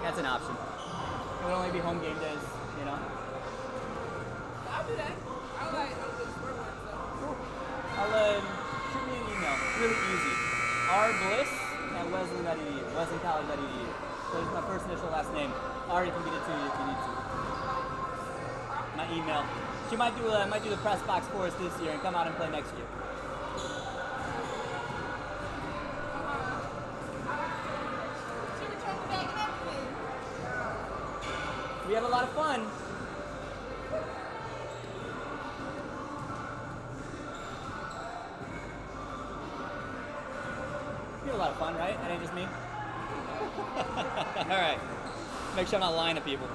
That's an option. It would only be home game days, you know. I'll do that. I like the sport one, so. Cool. I'll shoot me an email. It's really easy. rbliss@wesleyan.edu, wesleycollege.edu. So it's my first initial last name. Ari can get it to you if you need to. My email. She might do the press box for us this year and come out and play next year. She returned the bag and everything. We have a lot of fun. We have a lot of fun, right? That ain't just me. All right. Make sure I'm not lying to people.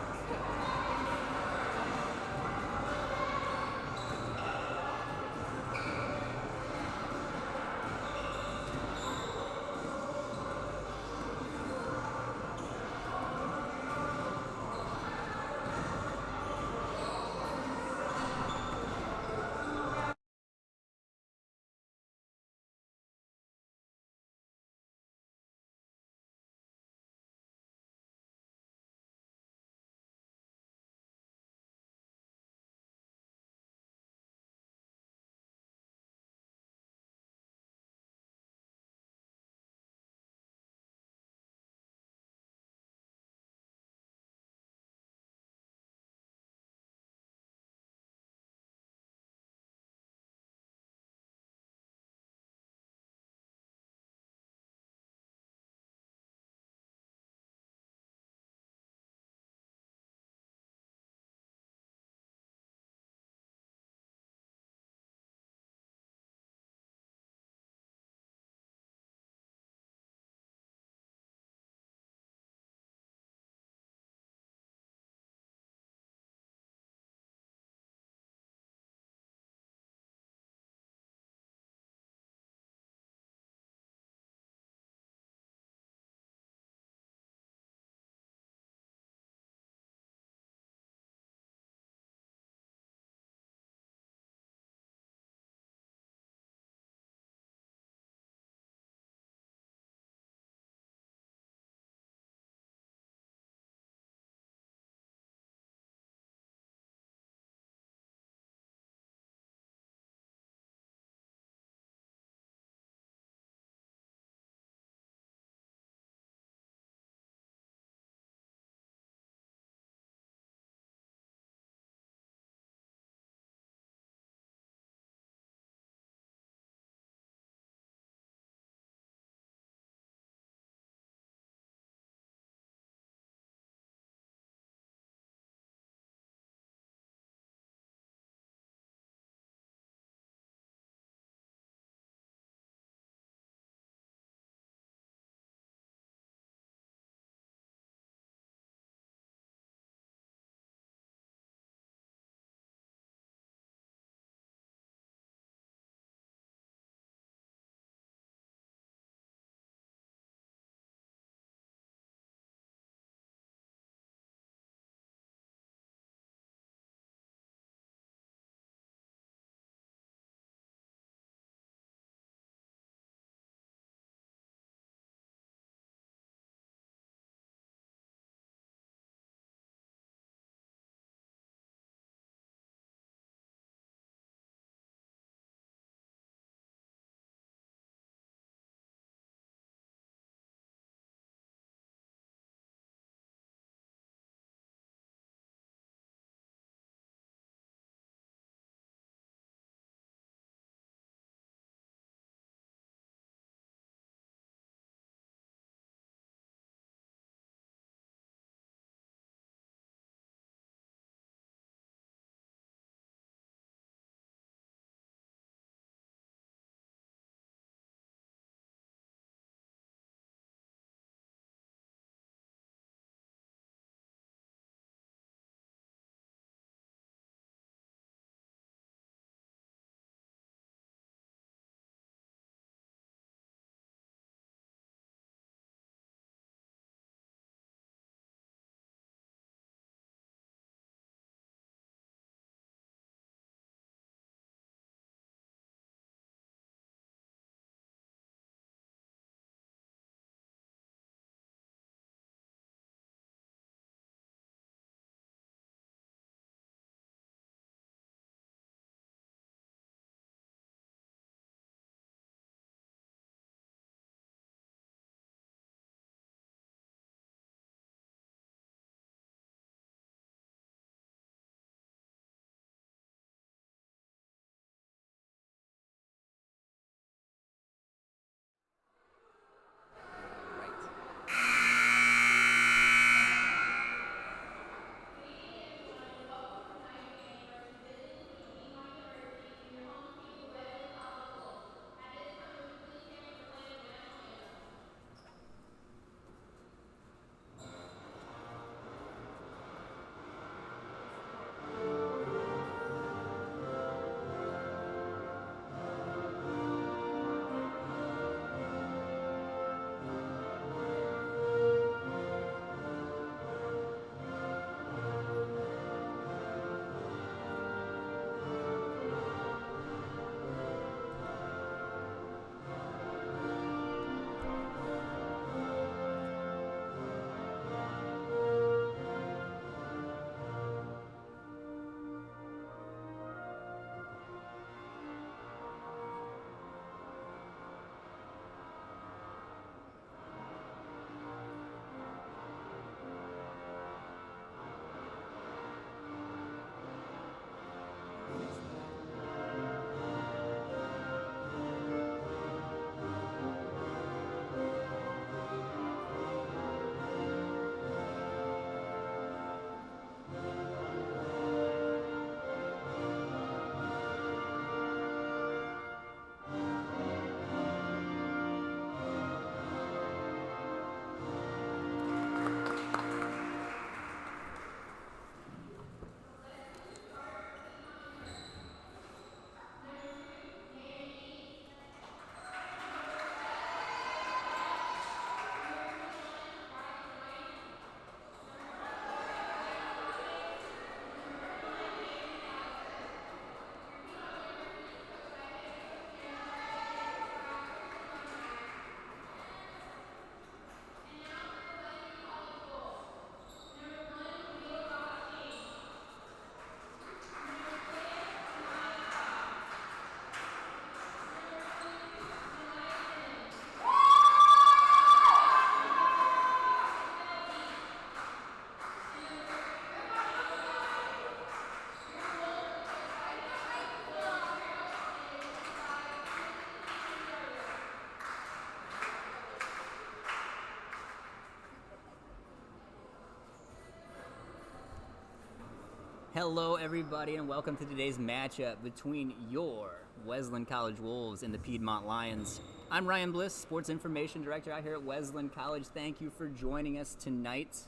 Hello, everybody, and welcome to today's matchup between your Wesleyan College Wolves and the Piedmont Lions. I'm Ryan Bliss, Sports Information Director out here at Wesleyan College. Thank you for joining us tonight.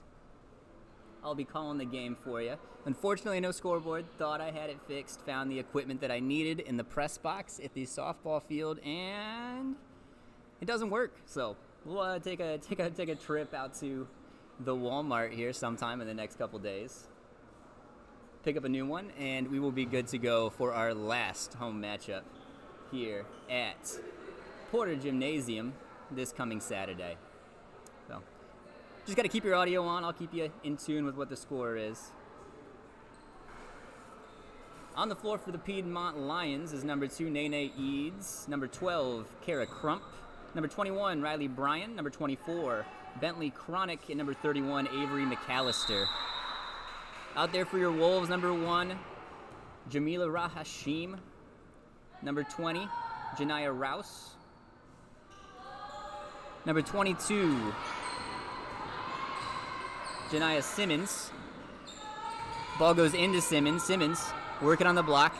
I'll be calling the game for you. Unfortunately, no scoreboard. Thought I had it fixed. Found the equipment that I needed in the press box at the softball field, and it doesn't work. So we'll take a trip out to the Walmart here sometime in the next couple days. Pick up a new one, and we will be good to go for our last home matchup here at Porter Gymnasium this coming Saturday. So, just got to keep your audio on. I'll keep you in tune with what the score is. On the floor for the Piedmont Lions is number 2, Nene Eads, number 12, Kara Crump, number 21, Riley Bryan, number 24, Bentley Chronic, and number 31, Avery McAllister. Out there for your Wolves, number 1, Jamila Rahashim. Number 20, Janiyah Rouse. Number 22, Janiyah Simmons. Ball goes into Simmons. Simmons working on the block.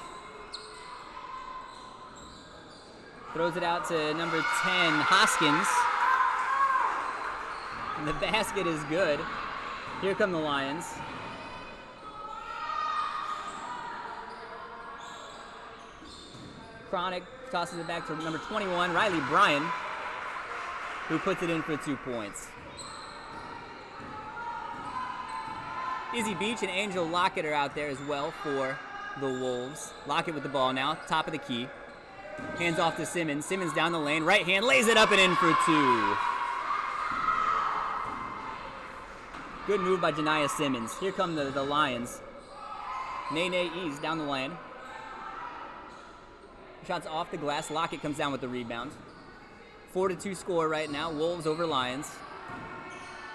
Throws it out to number 10, Hoskins. And the basket is good. Here come the Lions. Chronic tosses it back to number 21, Riley Bryan, who puts it in for 2 points. Izzy Beach and Angel Lockett are out there as well for the Wolves. Lockett with the ball now, top of the key. Hands off to Simmons. Simmons down the lane, right hand, lays it up and in for 2. Good move by Janiyah Simmons. Here come the Lions. Nene Eads down the lane. Shots off the glass. Lockett comes down with the rebound. 4-2 score right now. Wolves over Lions.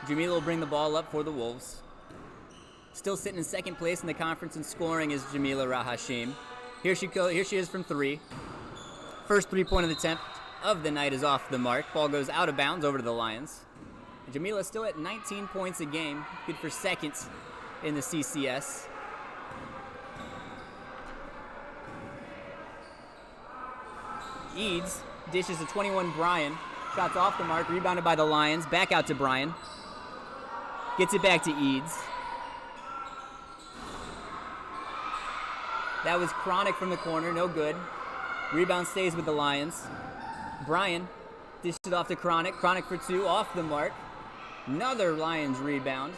Jamila will bring the ball up for the Wolves. Still sitting in second place in the conference in scoring is Jamila Rahashim. Here she is from 3. First three-point attempt of the night is off the mark. Ball goes out of bounds over to the Lions. Jamila still at 19 points a game. Good for second in the CCS. Eads dishes to 21 Bryan. Shots off the mark, rebounded by the Lions. Back out to Bryan. Gets it back to Eads. That was Chronic from the corner, no good. Rebound stays with the Lions. Bryan dishes it off to Chronic. Chronic for 2, off the mark. Another Lions rebound.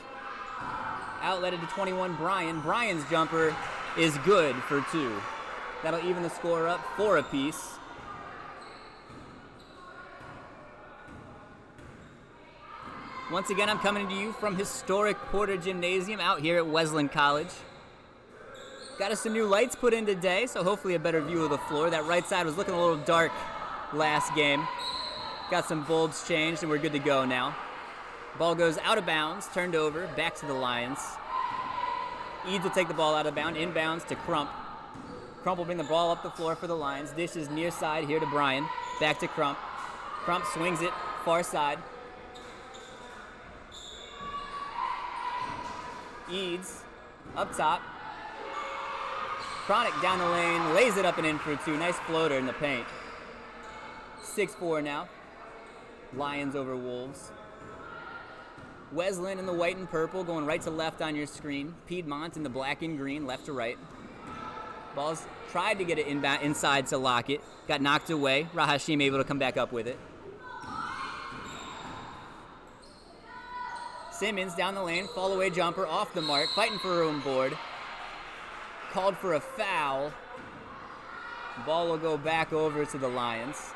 Outletted to 21 Bryan. Bryan's jumper is good for 2. That'll even the score up 4 apiece. Once again, I'm coming to you from historic Porter Gymnasium out here at Wesleyan College. Got us some new lights put in today, so hopefully a better view of the floor. That right side was looking a little dark last game. Got some bulbs changed, and we're good to go now. Ball goes out of bounds, turned over, back to the Lions. Eads will take the ball out of bounds, inbounds to Crump. Crump will bring the ball up the floor for the Lions. Dishes near side here to Bryan. Back to Crump. Crump swings it far side. Eads up top. Chronic down the lane, lays it up and in for 2. Nice floater in the paint. 6-4 now. Lions over Wolves. Wesleyan in the white and purple, going right to left on your screen. Piedmont in the black and green, left to right. Ball's tried to get it inside to Lockett. Got knocked away. Rahashim able to come back up with it. Simmons down the lane, fall away jumper, off the mark, fighting for her own board. Called for a foul. Ball will go back over to the Lions.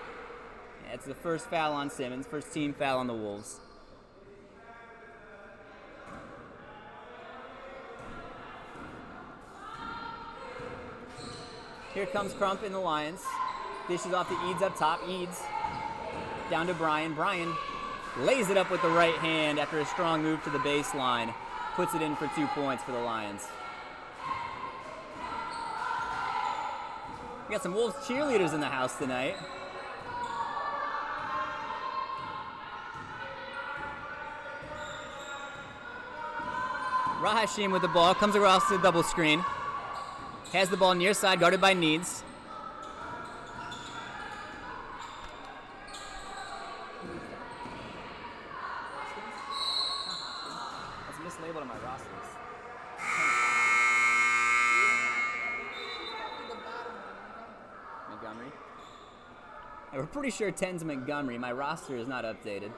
It's the first foul on Simmons, first team foul on the Wolves. Here comes Crump in the Lions. Dishes off to Eads up top. Eads down to Bryan. Bryan lays it up with the right hand after a strong move to the baseline. Puts it in for 2 points for the Lions. We got some Wolves cheerleaders in the house tonight. Rahashim with the ball, comes across the double screen. Has the ball near side, guarded by Needs. That's mislabeled on my rosters. Montgomery. And we're pretty sure 10's Montgomery. My roster is not updated.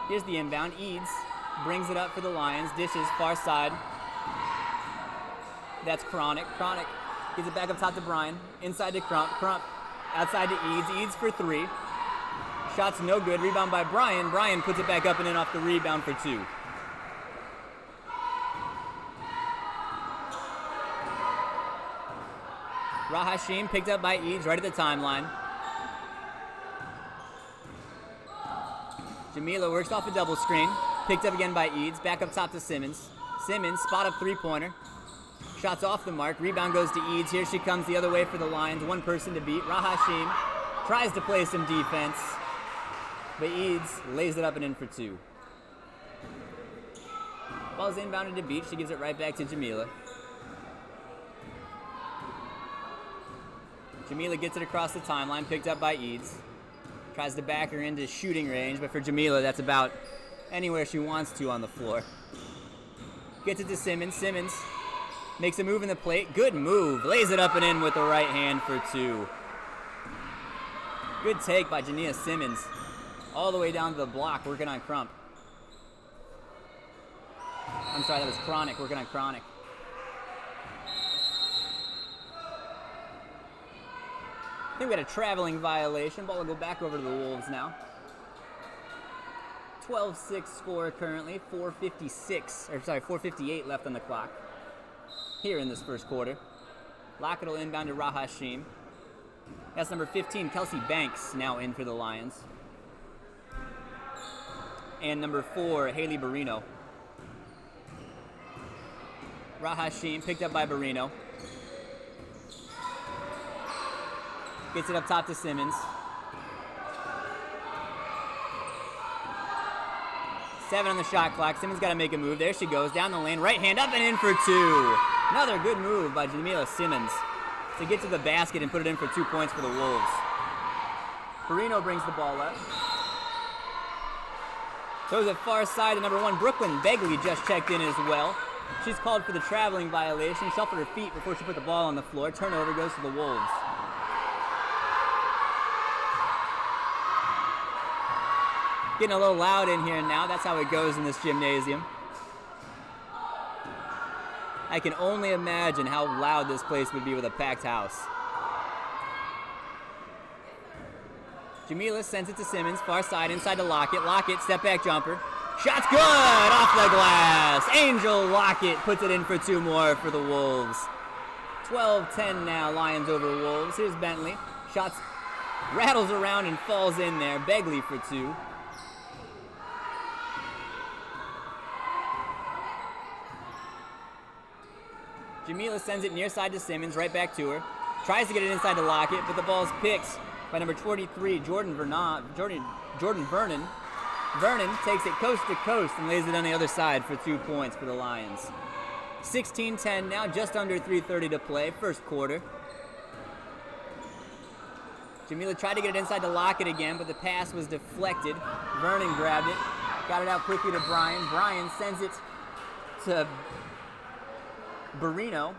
Here's the inbound. Eads brings it up for the Lions. Dishes far side. That's Cronic. Cronic gives it back up top to Brian. Inside to Crump. Crump outside to Eads. Eads for 3. Shot's no good. Rebound by Brian. Brian puts it back up and in off the rebound for 2. Rahashim picked up by Eads right at the timeline. Jamila works off a double screen. Picked up again by Eads. Back up top to Simmons. Simmons, spot up three-pointer. Shots off the mark. Rebound goes to Eads. Here she comes the other way for the Lions. One person to beat. Rahashim tries to play some defense. But Eads lays it up and in for 2. Ball's inbounded to Beach. She gives it right back to Jamila. Jamila gets it across the timeline. Picked up by Eads. Tries to back her into shooting range, but for Jamila, that's about anywhere she wants to on the floor. Gets it to Simmons. Simmons makes a move in the plate. Good move. Lays it up and in with the right hand for 2. Good take by Jania Simmons. All the way down to the block, working on Crump. I'm sorry, that was Cronic, working on Cronic. I think we had a traveling violation. Ball will go back over to the Wolves now. 12-6 score currently. 4:58 left on the clock here in this first quarter. Lockett will inbound to Rahashim. That's number 15, Kelsey Banks, now in for the Lions. And number 4, Haley Barino. Rahashim picked up by Barino. Gets it up top to Simmons. 7 on the shot clock. Simmons got to make a move. There she goes. Down the lane. Right hand up and in for 2. Another good move by Jamila Simmons to get to the basket and put it in for 2 points for the Wolves. Barino brings the ball up. Throws it far side to number 1. Brooklyn Begley just checked in as well. She's called for the traveling violation. Shuffled her feet before she put the ball on the floor. Turnover goes to the Wolves. Getting a little loud in here now. That's how it goes in this gymnasium. I can only imagine how loud this place would be with a packed house. Jamila sends it to Simmons. Far side, inside to Lockett. Lockett, step back jumper. Shot's good! Off the glass. Angel Lockett puts it in for 2 more for the Wolves. 12-10 now, Lions over Wolves. Here's Bentley. Shots rattles around and falls in there. Begley for 2. Jamila sends it near side to Simmons, right back to her. Tries to get it inside to Lockett, but the ball's picked by number 43, Jordan Vernon. Vernon takes it coast to coast and lays it on the other side for 2 points for the Lions. 16-10 now, just under 3:30 to play, first quarter. Jamila tried to get it inside to Lockett again, but the pass was deflected. Vernon grabbed it, got it out quickly to Brian. Brian sends it to Barino.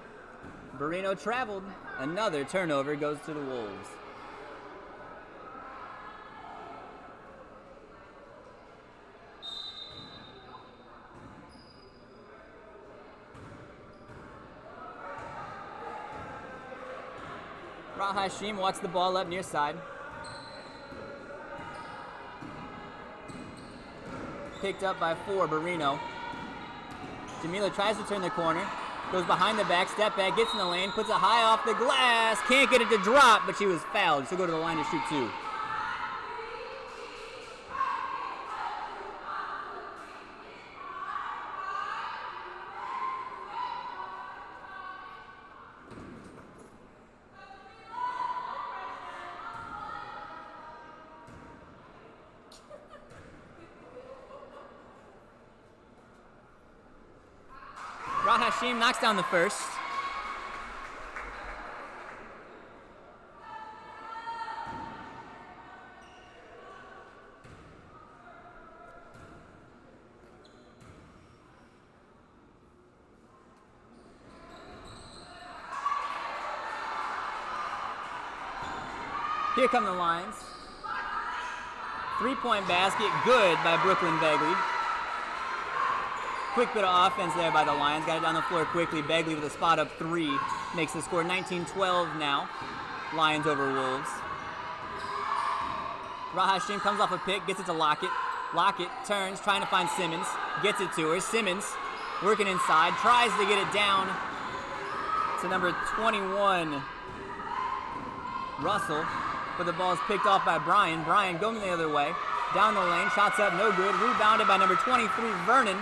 Barino traveled. Another turnover goes to the Wolves. Rahashim walks the ball up near side. Picked up by 4, Barino. Jamila tries to turn the corner. Goes behind the back, step back, gets in the lane, puts it high off the glass. Can't get it to drop, but she was fouled. She'll go to the line to shoot 2. Rahashim knocks down the first. Here come the Lions. 3-point basket, good by Brooklyn Begley. Quick bit of offense there by the Lions. Got it down the floor quickly. Begley with a spot up 3. Makes the score 19-12 now. Lions over Wolves. Rahashim comes off a pick, gets it to Lockett. Lockett turns, trying to find Simmons. Gets it to her. Simmons working inside. Tries to get it down to number 21, Russell. But the ball is picked off by Bryan. Bryan going the other way. Down the lane. Shots up, no good. Rebounded by number 23, Vernon,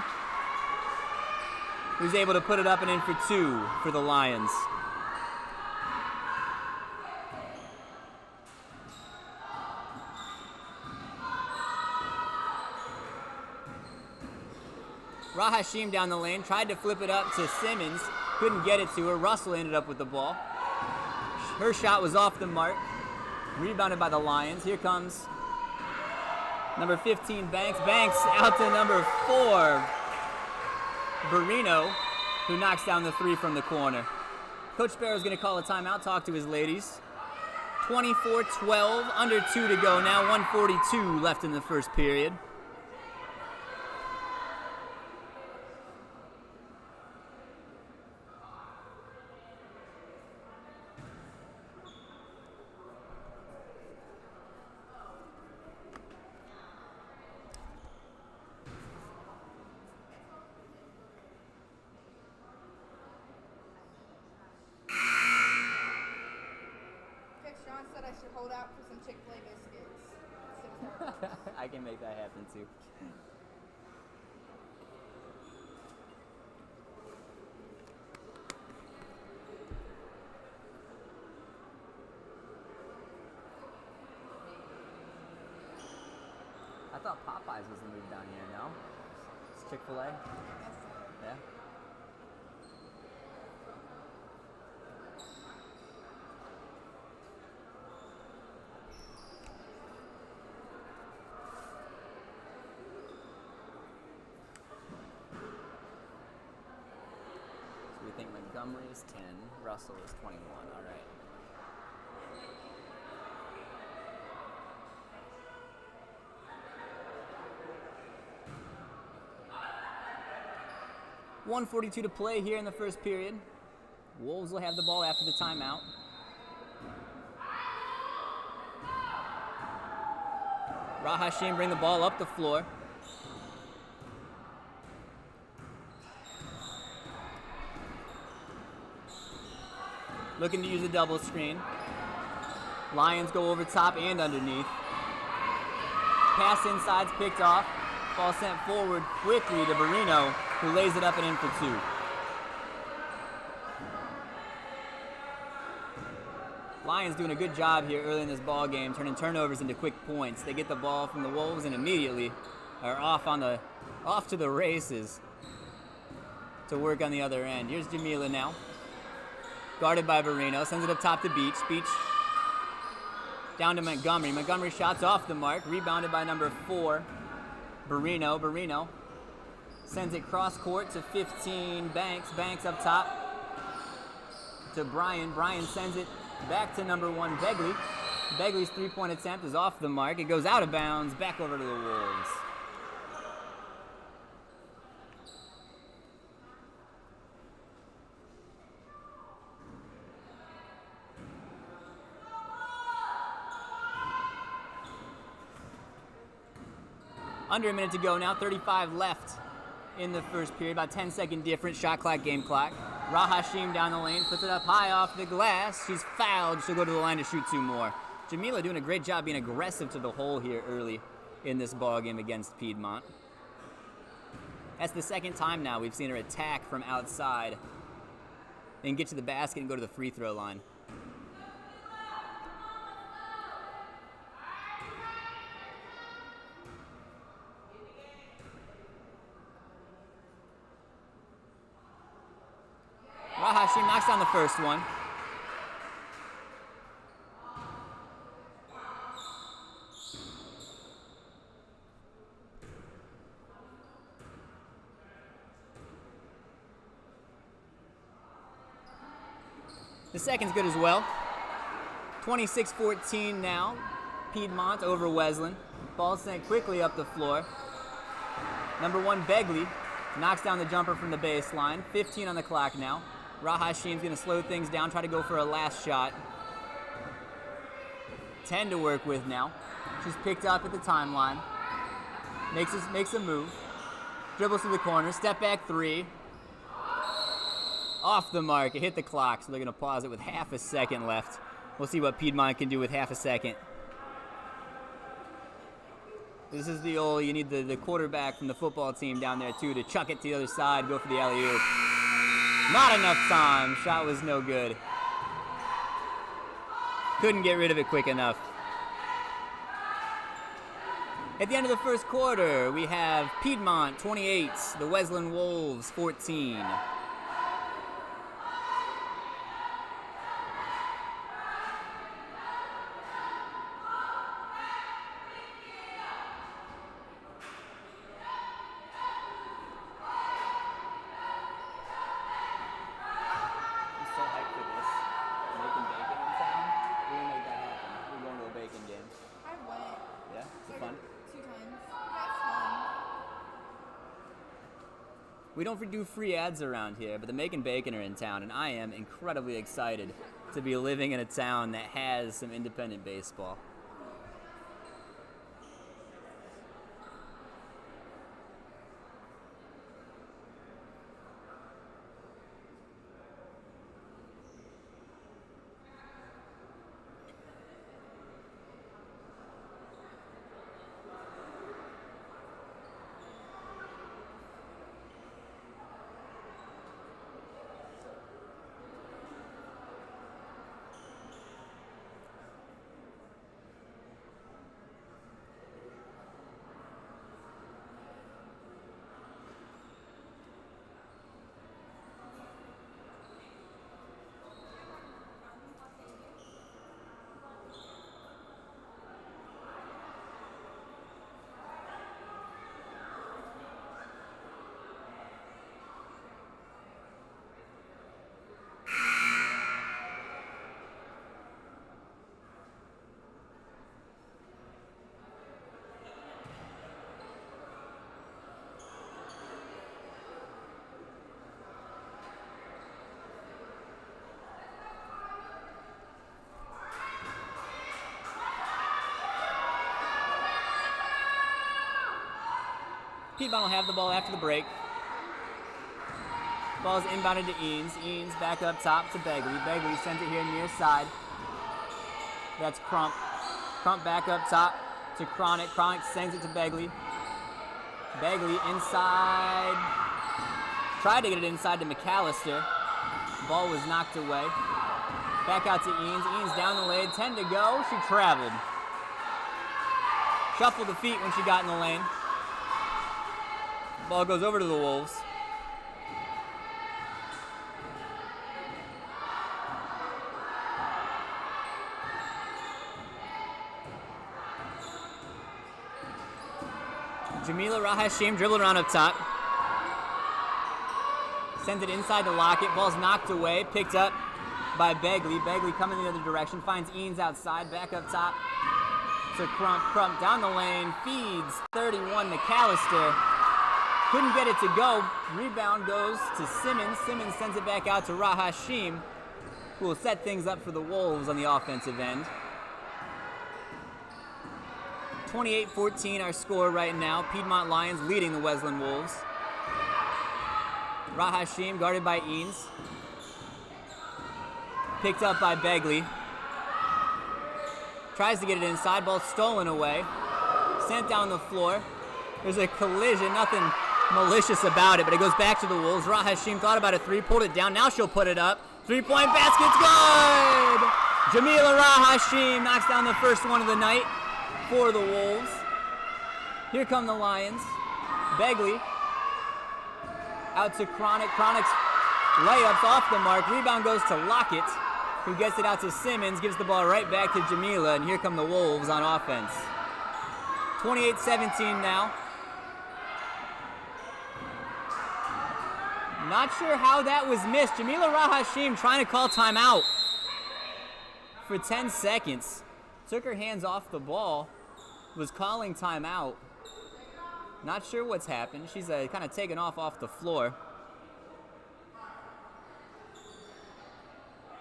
who's able to put it up and in for 2 for the Lions. Rahashim down the lane. Tried to flip it up to Simmons. Couldn't get it to her. Russell ended up with the ball. Her shot was off the mark. Rebounded by the Lions. Here comes number 15, Banks. Banks out to number 4, Barrino, who knocks down the 3 from the corner. Coach Sparrow's going to call a timeout, talk to his ladies. 24-12, under 2 to go now. 1:42 left in the first period. Sean said I should hold out for some Chick-fil-A biscuits. I can make that happen too. I thought Popeyes was the move down here, no? It's Chick-fil-A? Yeah. We think Montgomery is 10, Russell is 21, all right. .142 to play here in the first period. Wolves will have the ball after the timeout. Rahashim bring the ball up the floor. Looking to use a double screen. Lions go over top and underneath. Pass inside's picked off. Ball sent forward quickly to Barrino, who lays it up and in for 2. Lions doing a good job here early in this ball game, turning turnovers into quick points. They get the ball from the Wolves and immediately are off to the races to work on the other end. Here's Jamila now. Guarded by Barrino, sends it up top to Beach. Beach down to Montgomery. Montgomery shots off the mark, rebounded by number 4, Barrino. Barrino sends it cross court to 15, Banks. Banks up top to Bryan. Bryan sends it back to number 1, Begley. Begley's 3-point attempt is off the mark. It goes out of bounds, back over to the Wolves. Under a minute to go now, 35 left in the first period, about 10-second difference, shot clock, game clock. Rahashim down the lane, puts it up high off the glass. She's fouled, she'll go to the line to shoot 2 more. Jamila doing a great job being aggressive to the hole here early in this ball game against Piedmont. That's the second time now we've seen her attack from outside and get to the basket and go to the free throw line. Hashim knocks down the first one. The second's good as well. 26-14 now. Piedmont over Wesleyan. Ball sent quickly up the floor. Number 1, Begley, knocks down the jumper from the baseline. 15 on the clock now. Rahashim's going to slow things down, try to go for a last shot. 10 to work with now. She's picked up at the timeline. Makes a move. Dribbles to the corner. Step back 3. Off the mark. It hit the clock, so they're going to pause it with half a second left. We'll see what Piedmont can do with half a second. This is the old, you need the quarterback from the football team down there, too, to chuck it to the other side, go for the alley-oop. Not enough time. Shot was no good. Couldn't get rid of it quick enough. At the end of the first quarter, we have Piedmont 28, the Wesleyan Wolves 14. We don't do free ads around here, but the Make and Bacon are in town, and I am incredibly excited to be living in a town that has some independent baseball. Piedmont will have the ball after the break. Ball's inbounded to Eanes. Eanes back up top to Begley. Begley sends it here near side. That's Crump. Crump back up top to Cronic. Cronic sends it to Begley. Begley inside. Tried to get it inside to McAllister. Ball was knocked away. Back out to Eanes. Eanes down the lane. 10 to go. She traveled. Shuffled the feet when she got in the lane. Ball goes over to the Wolves. Jamila Rahashim dribbled around up top. Sends it inside the Lockett. Ball's knocked away. Picked up by Begley. Begley coming the other direction. Finds Eanes outside. Back up top to Crump. Crump down the lane. Feeds 31 McAllister. Couldn't get it to go. Rebound goes to Simmons. Simmons sends it back out to Rahashim, who will set things up for the Wolves on the offensive end. 28-14 our score right now. Piedmont Lions leading the Wesleyan Wolves. Rahashim guarded by Eanes. Picked up by Begley. Tries to get it inside. Ball stolen away. Sent down the floor. There's a collision. Nothing malicious about it, but it goes back to the Wolves. Rahashim thought about a three, pulled it down. Now she'll put it up. Three-point basket's good! Jamila Rahashim knocks down the first one of the night for the Wolves. Here come the Lions. Begley out to Cronic. Cronic's Layups off the mark. Rebound goes to Lockett, who gets it out to Simmons, gives the ball right back to Jamila, and here come the Wolves on offense. 28-17 now. Not sure how that was missed. Jamila Rahashim trying to call timeout for 10 seconds. Took her hands off the ball, was calling timeout. Not sure what's happened. She's kind of taken off the floor.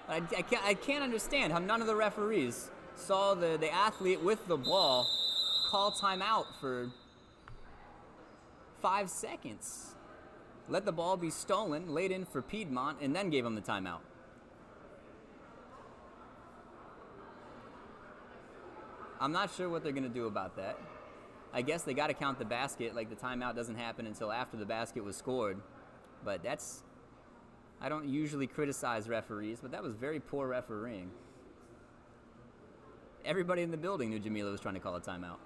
I can't understand how none of the referees saw the athlete with the ball call timeout for 5 seconds. Let the ball be stolen, laid in for Piedmont, and then gave him the timeout. I'm not sure what they're going to do about that. I guess they got to count the basket, like the timeout doesn't happen until after the basket was scored. But I don't usually criticize referees, but that was very poor refereeing. Everybody in the building knew Jamila was trying to call a timeout.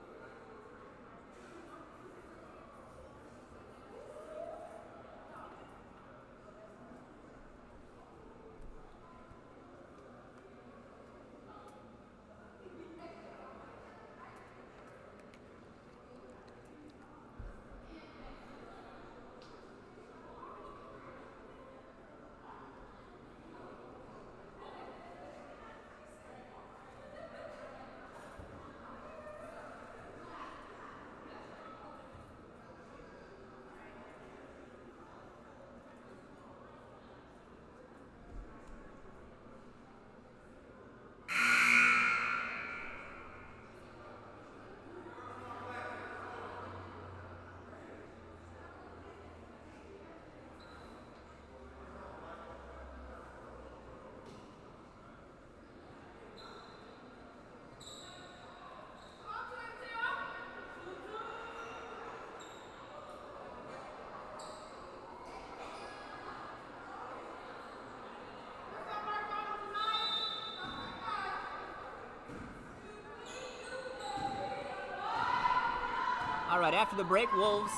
All right, after the break, Wolves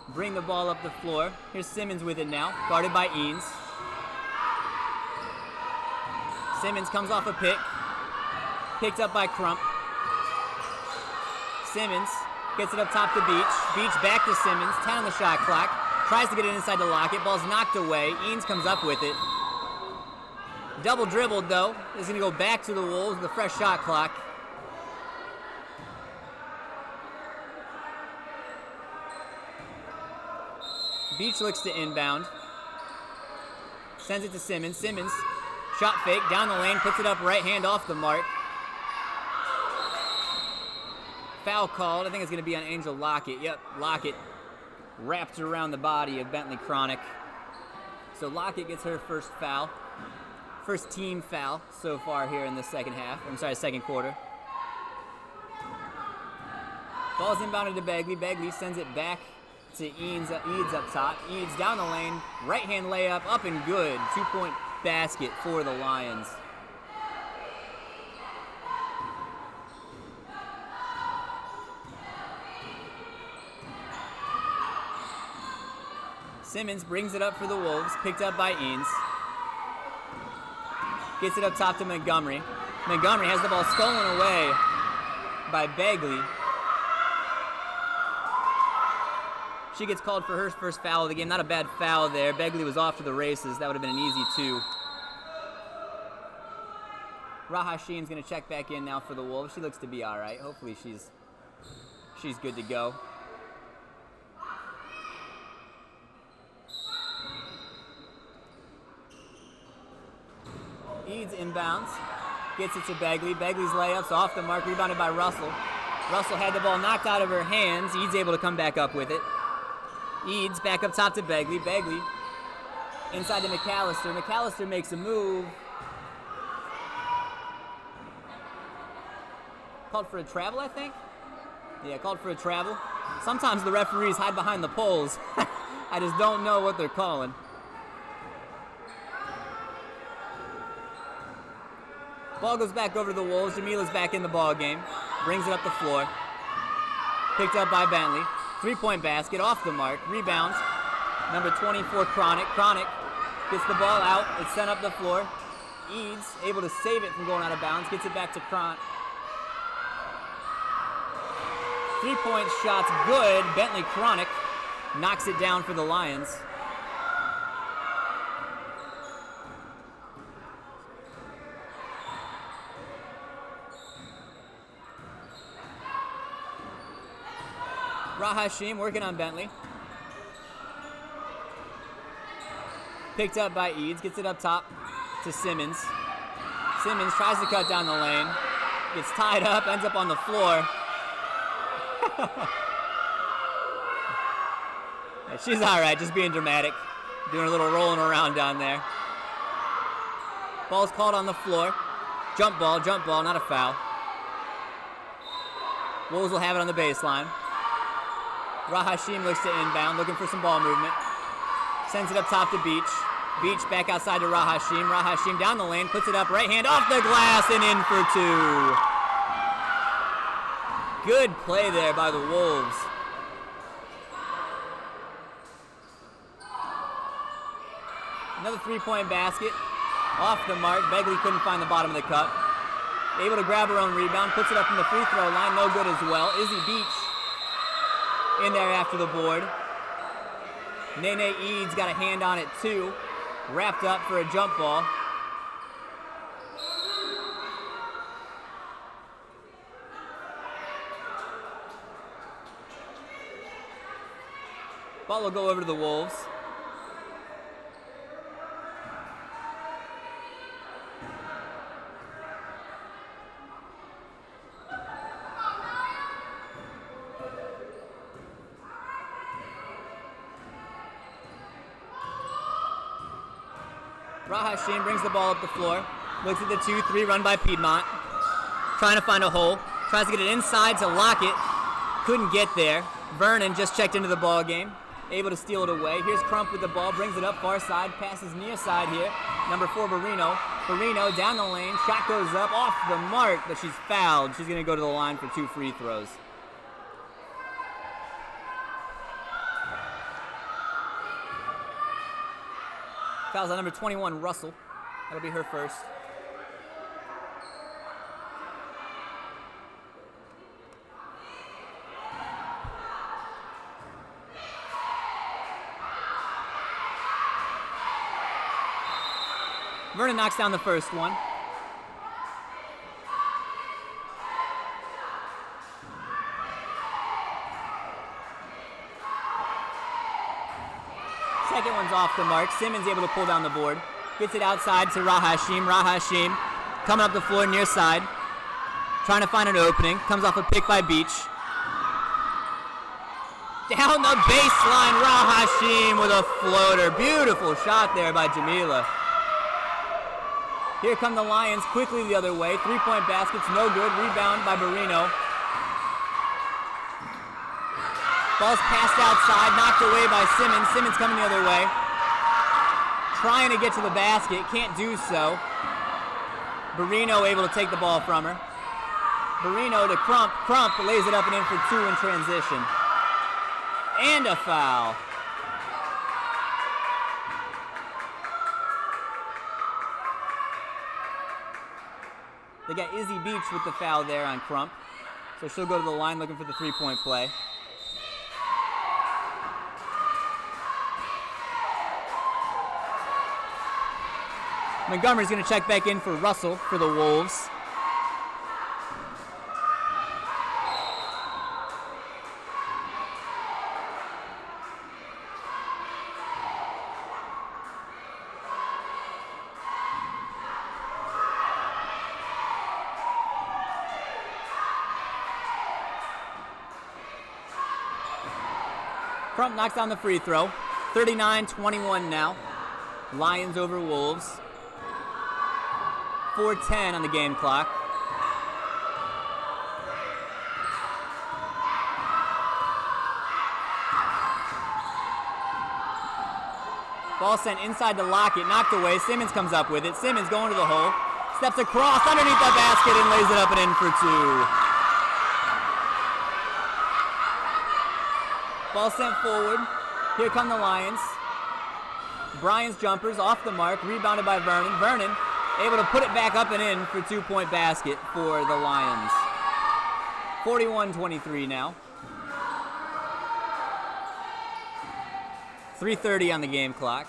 bring the ball up the floor. Here's Simmons with it now, guarded by Eanes. Simmons comes off a pick, picked up by Crump. Simmons gets it up top to Beach. Beach back to Simmons, 10 on the shot clock. Tries to get it inside the Lockett, ball's knocked away. Eanes comes up with it. Double dribbled though. Is going to go back to the Wolves with a fresh shot clock. Beach looks to inbound. Sends it to Simmons. Simmons, shot fake, down the lane, puts it up right hand off the mark. Foul called. I think it's going to be on Angel Lockett. Yep, Lockett wrapped around the body of Bentley Cronic. So Lockett gets her first foul. First team foul so far here in the second quarter. Ball's inbounded to Bagley. Bagley sends it back to Eanes up top. Eanes down the lane, right-hand layup, up and good. 2-point basket for the Lions. Simmons brings it up for the Wolves, picked up by Eanes. Gets it up top to Montgomery. Montgomery has the ball stolen away by Bagley. She gets called for her first foul of the game. Not a bad foul there. Bagley was off to the races. That would have been an easy 2. Rahashim's going to check back in now for the Wolves. She looks to be all right. Hopefully she's good to go. Eads inbounds. Gets it to Bagley. Bagley's layups off the mark. Rebounded by Russell. Russell had the ball knocked out of her hands. Eads able to come back up with it. Eads back up top to Bagley. Bagley inside to McAllister. McAllister makes a move. Called for a travel, I think? Yeah, called for a travel. Sometimes the referees hide behind the poles. I just don't know what they're calling. Ball goes back over to the Wolves. Jamila's back in the ball game. Brings it up the floor. Picked up by Bentley. 3-point basket off the mark. Rebounds. Number 24, Cronic. Cronic Gets the ball out. It's sent up the floor. Eads able to save it from going out of bounds. Gets it back to Kront. 3-point shot's good. Bentley Cronic knocks it down for the Lions. Rahashim working on Bentley. Picked up by Eads, gets it up top to Simmons. Simmons tries to cut down the lane, gets tied up, ends up on the floor. Yeah, she's all right, just being dramatic, doing a little rolling around down there. Ball's called on the floor. Jump ball, not a foul. Wolves will have it on the baseline. Rahashim looks to inbound, looking for some ball movement. Sends it up top to Beach. Beach back outside to Rahashim. Rahashim down the lane, puts it up, right hand off the glass and in for two. Good play there by the Wolves. Another 3-point basket. Off the mark. Begley couldn't find the bottom of the cup. Able to grab her own rebound, puts it up from the free throw line, no good as well. Izzy Beach in there after the board. Nene Eads got a hand on it too. Wrapped up for a jump ball. Ball will go over to the Wolves. Rahashim brings the ball up the floor. Looks at the 2-3 run by Piedmont. Trying to find a hole. Tries to get it inside to Lockett. Couldn't get there. Vernon just checked into the ball game. Able to steal it away. Here's Crump with the ball. Brings it up far side. Passes near side here. Number 4, Barrino. Barrino down the lane. Shot goes up off the mark, but she's fouled. She's going to go to the line for 2 free throws. Fouls on number 21, Russell. That'll be her first. Vernon knocks down the first one. Second one's off the mark. Simmons able to pull down the board. Gets it outside to Rahashim. Rahashim coming up the floor near side. Trying to find an opening. Comes off a pick by Beach. Down the baseline, Rahashim with a floater. Beautiful shot there by Jamila. Here come the Lions quickly the other way. 3-point baskets, no good. Rebound by Barrino. Ball's passed outside, knocked away by Simmons. Simmons coming the other way. Trying to get to the basket, can't do so. Barrino able to take the ball from her. Barrino to Crump. Crump lays it up and in for 2 in transition. And a foul. They got Izzy Beach with the foul there on Crump. So she'll go to the line looking for the 3-point play. Montgomery's going to check back in for Russell for the Wolves. Crump knocks down the free throw. 39-21 now. Lions over Wolves. 4:10 on the game clock. Ball sent inside to Lockett, knocked away. Simmons comes up with it. Simmons going to the hole. Steps across underneath the basket and lays it up and in for 2. Ball sent forward. Here come the Lions. Bryant's jumper's off the mark, rebounded by Vernon. Vernon able to put it back up and in for 2-point basket for the Lions. 41-23 now. 3:30 on the game clock.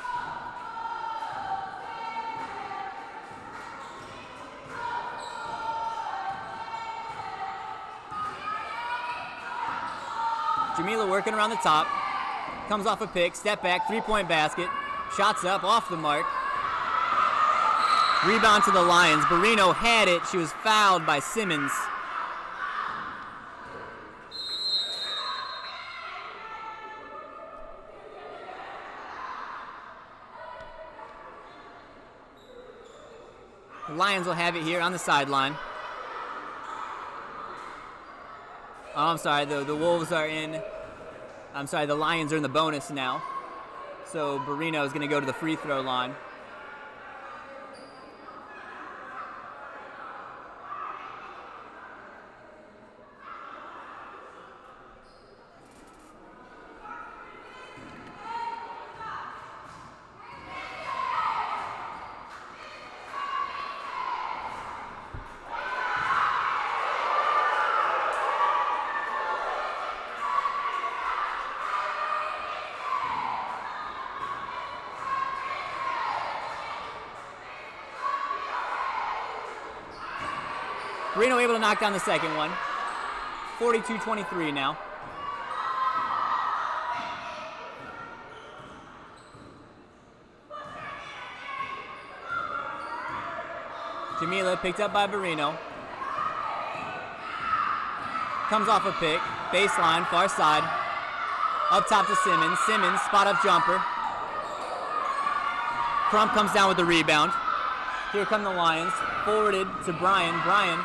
Jamila working around the top. Comes off a pick, step back, 3-point basket. Shots up, off the mark. Rebound to the Lions. Barrino had it. She was fouled by Simmons. The Lions will have it here on the sideline. Oh, I'm sorry, the Wolves are in. I'm sorry, the Lions are in the bonus now. So Barrino is going to go to the free throw line. Barrino able to knock down the second one. 42-23 now. Jamila picked up by Barrino. Comes off a pick. Baseline, far side. Up top to Simmons. Simmons, spot up jumper. Crump comes down with the rebound. Here come the Lions. Forwarded to Bryan. Bryan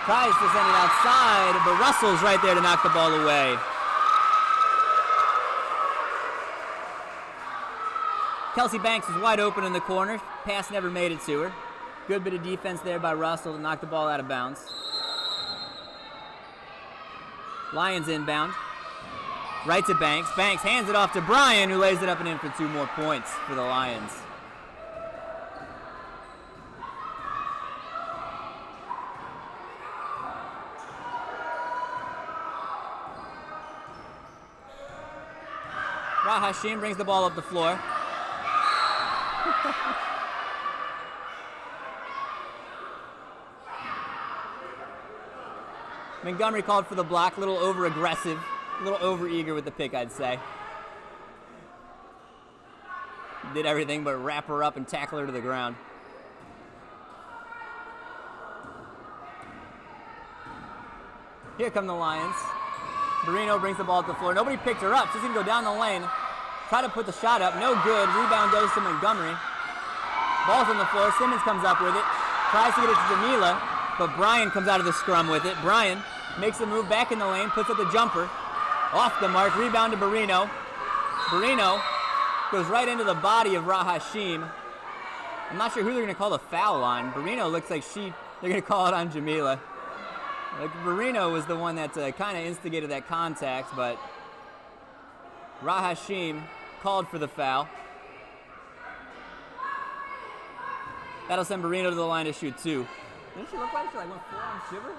tries to send it outside, but Russell's right there to knock the ball away. Kelsey Banks is wide open in the corner. Pass never made it to her. Good bit of defense there by Russell to knock the ball out of bounds. Lions inbound. Right to Banks. Banks hands it off to Bryan, who lays it up and in for 2 more points for the Lions. Hashim brings the ball up the floor. Montgomery called for the block, a little over-aggressive, a little over-eager with the pick, I'd say. Did everything but wrap her up and tackle her to the ground. Here come the Lions. Barrino brings the ball up the floor. Nobody picked her up. She's going to go down the lane. Try to put the shot up. No good. Rebound goes to Montgomery. Ball's on the floor. Simmons comes up with it. Tries to get it to Jamila, but Bryan comes out of the scrum with it. Bryan makes a move back in the lane, puts up the jumper. Off the mark. Rebound to Barrino. Barrino goes right into the body of Hashim. I'm not sure who they're going to call the foul on. Barrino looks like they're going to call it on Jamila. Like Barrino was the one that kind of instigated that contact, but Hashim called for the foul. That'll send Barrino to the line to shoot 2. Didn't she look like she went 4 on shiver?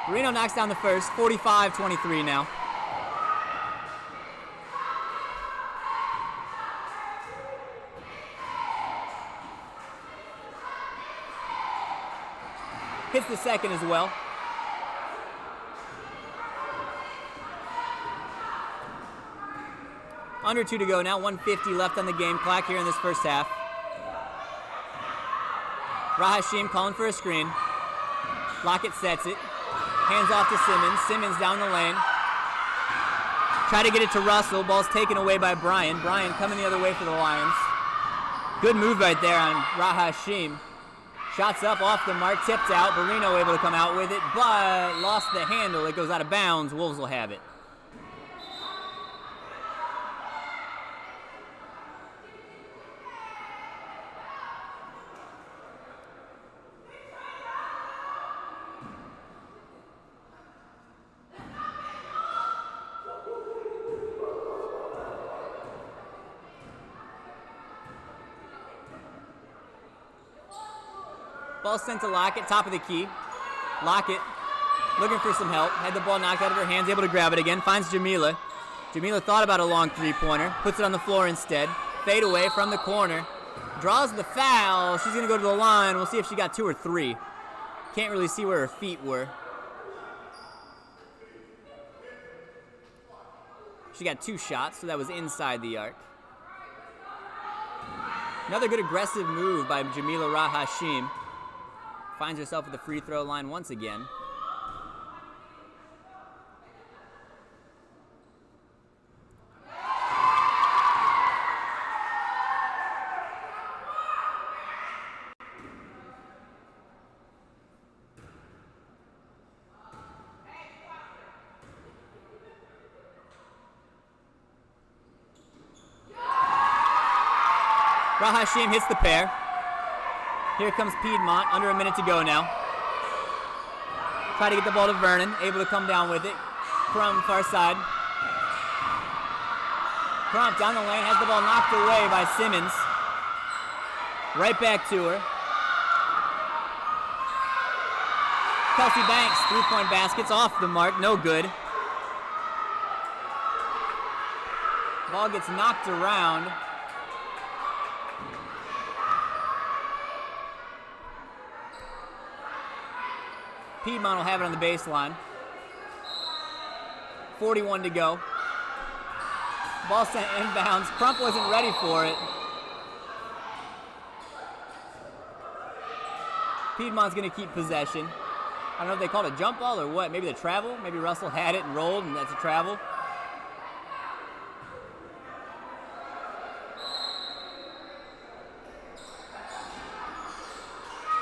Barrino knocks down the first, 45-23 now. Hits the second as well. Under 2 to go now, 1:50 left on the game clock here in this first half. Hashim calling for a screen. Lockett sets it. Hands off to Simmons. Simmons down the lane. Try to get it to Russell. Ball's taken away by Bryan. Bryan coming the other way for the Lions. Good move right there on Hashim. Shots up, off the mark, tipped out. Barrino able to come out with it, but lost the handle. It goes out of bounds. Wolves will have it. Ball sent to Lockett, top of the key. Lockett looking for some help. Had the ball knocked out of her hands, able to grab it again. Finds Jamila. Jamila thought about a long three-pointer. Puts it on the floor instead. Fade away from the corner. Draws the foul. She's going to go to the line. We'll see if she got 2 or 3. Can't really see where her feet were. She got 2 shots, so that was inside the arc. Another good aggressive move by Jamila Rahashim. Finds herself at the free throw line once again. Rahashim hits the pair. Here comes Piedmont, under a minute to go now. Try to get the ball to Vernon, able to come down with it. Crump, far side. Crump down the lane, has the ball knocked away by Simmons. Right back to her. Kelsey Banks, three-point baskets off the mark, no good. Ball gets knocked around. Piedmont will have it on the baseline. 41 to go. Ball sent inbounds. Crump wasn't ready for it. Piedmont's going to keep possession. I don't know if they called it a jump ball or what. Maybe the travel. Maybe Russell had it and rolled, and that's a travel.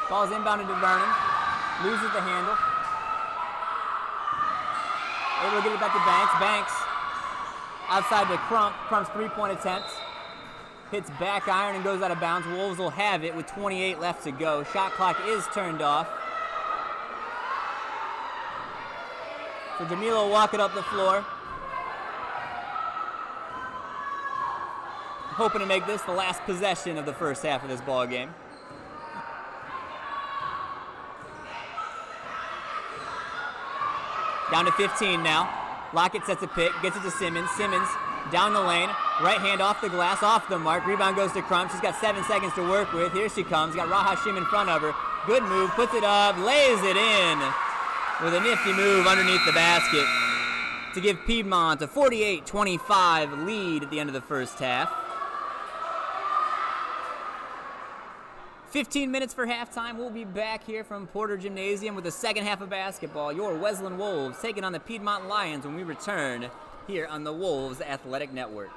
Ball's inbounded to Vernon. Loses the handle. Able to get it back to Banks. Banks outside to Crump. Crump's three-point attempt. Hits back iron and goes out of bounds. Wolves will have it with 28 left to go. Shot clock is turned off. So Jamila will walk it up the floor. Hoping to make this the last possession of the first half of this ball game. Down to 15 now. Lockett sets a pick, gets it to Simmons. Simmons down the lane, right hand off the glass, off the mark. Rebound goes to Crump. She's got 7 seconds to work with. Here she comes. Got Rahashim in front of her. Good move, puts it up, lays it in with a nifty move underneath the basket to give Piedmont a 48-25 lead at the end of the first half. 15 minutes for halftime. We'll be back here from Porter Gymnasium with the second half of basketball. Your Wesleyan Wolves taking on the Piedmont Lions when we return here on the Wolves Athletic Network.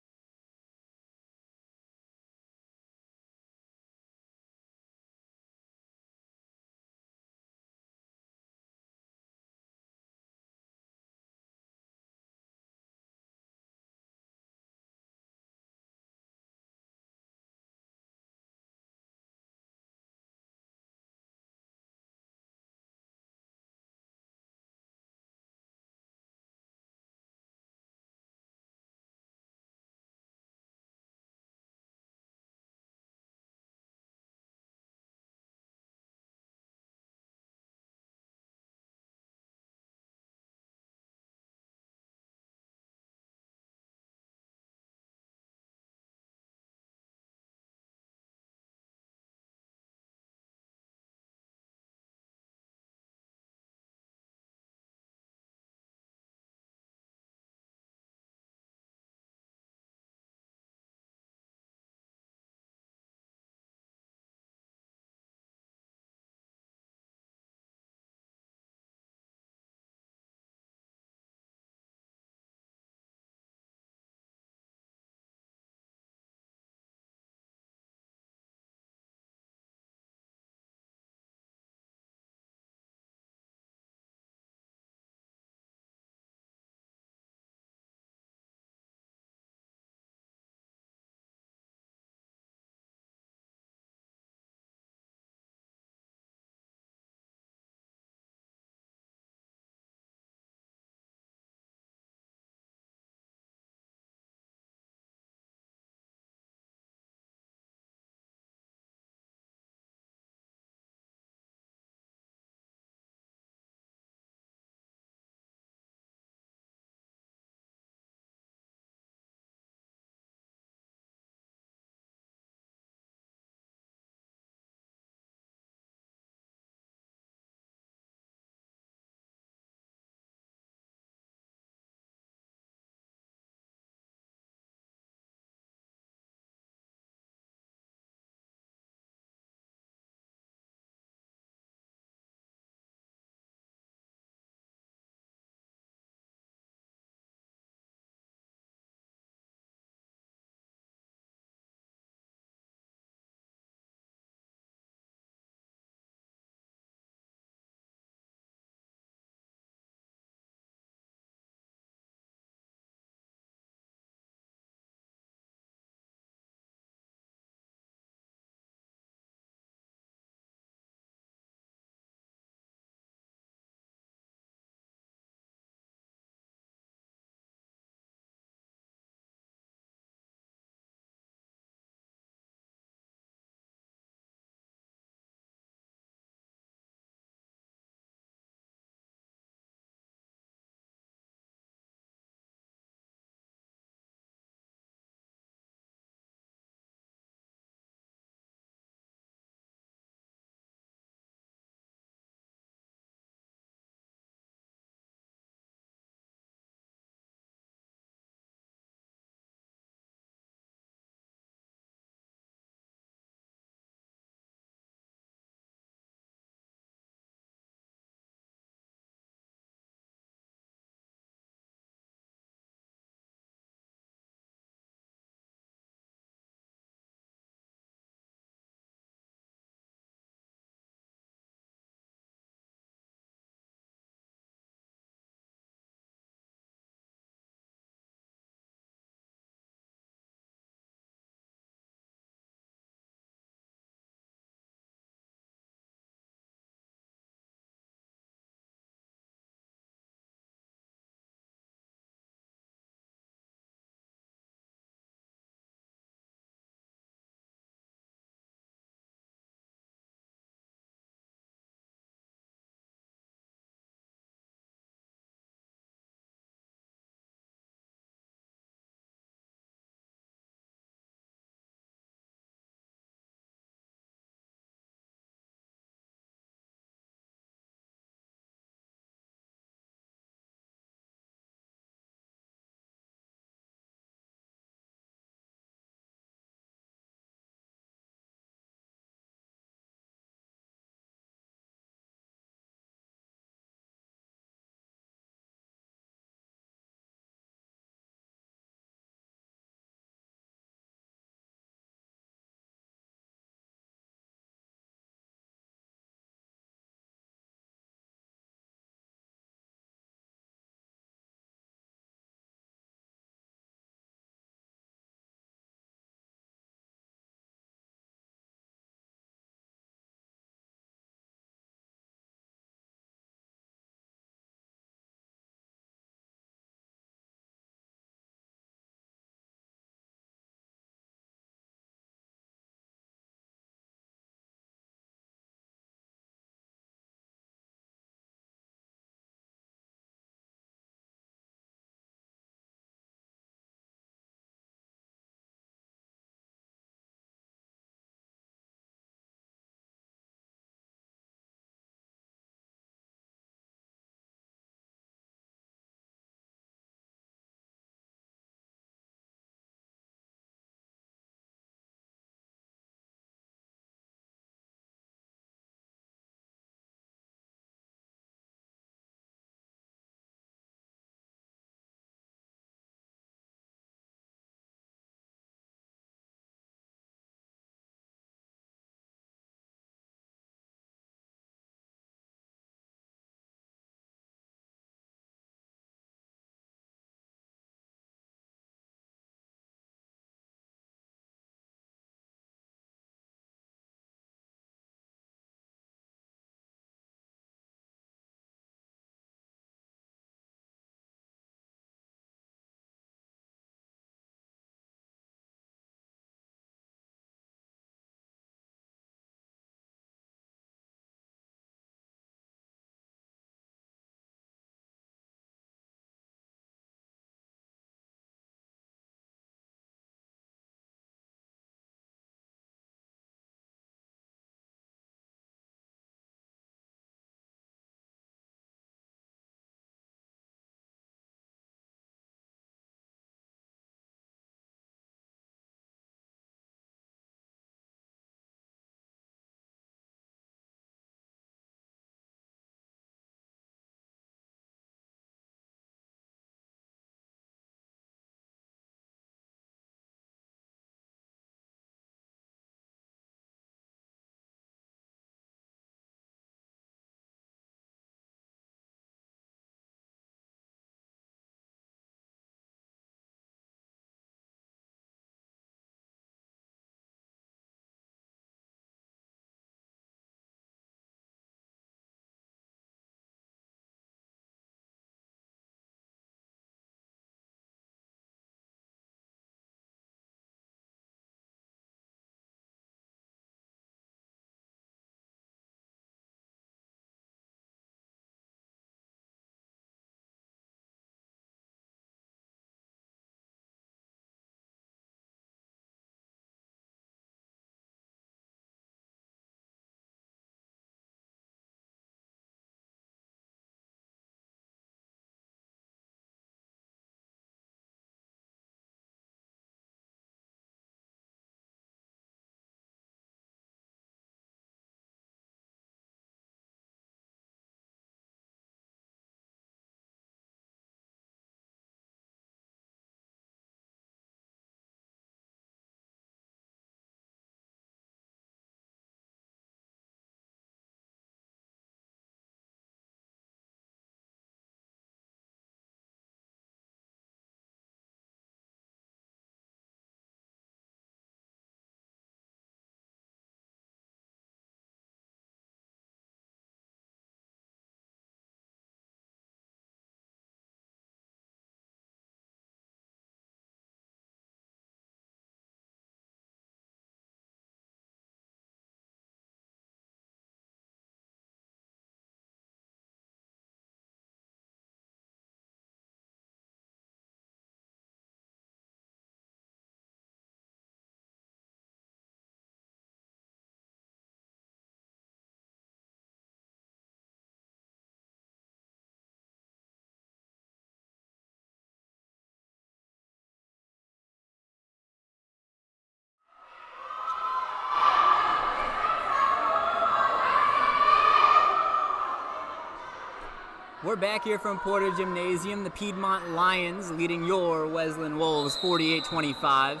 We're back here from Porter Gymnasium. The Piedmont Lions leading your Wesleyan Wolves 48-25.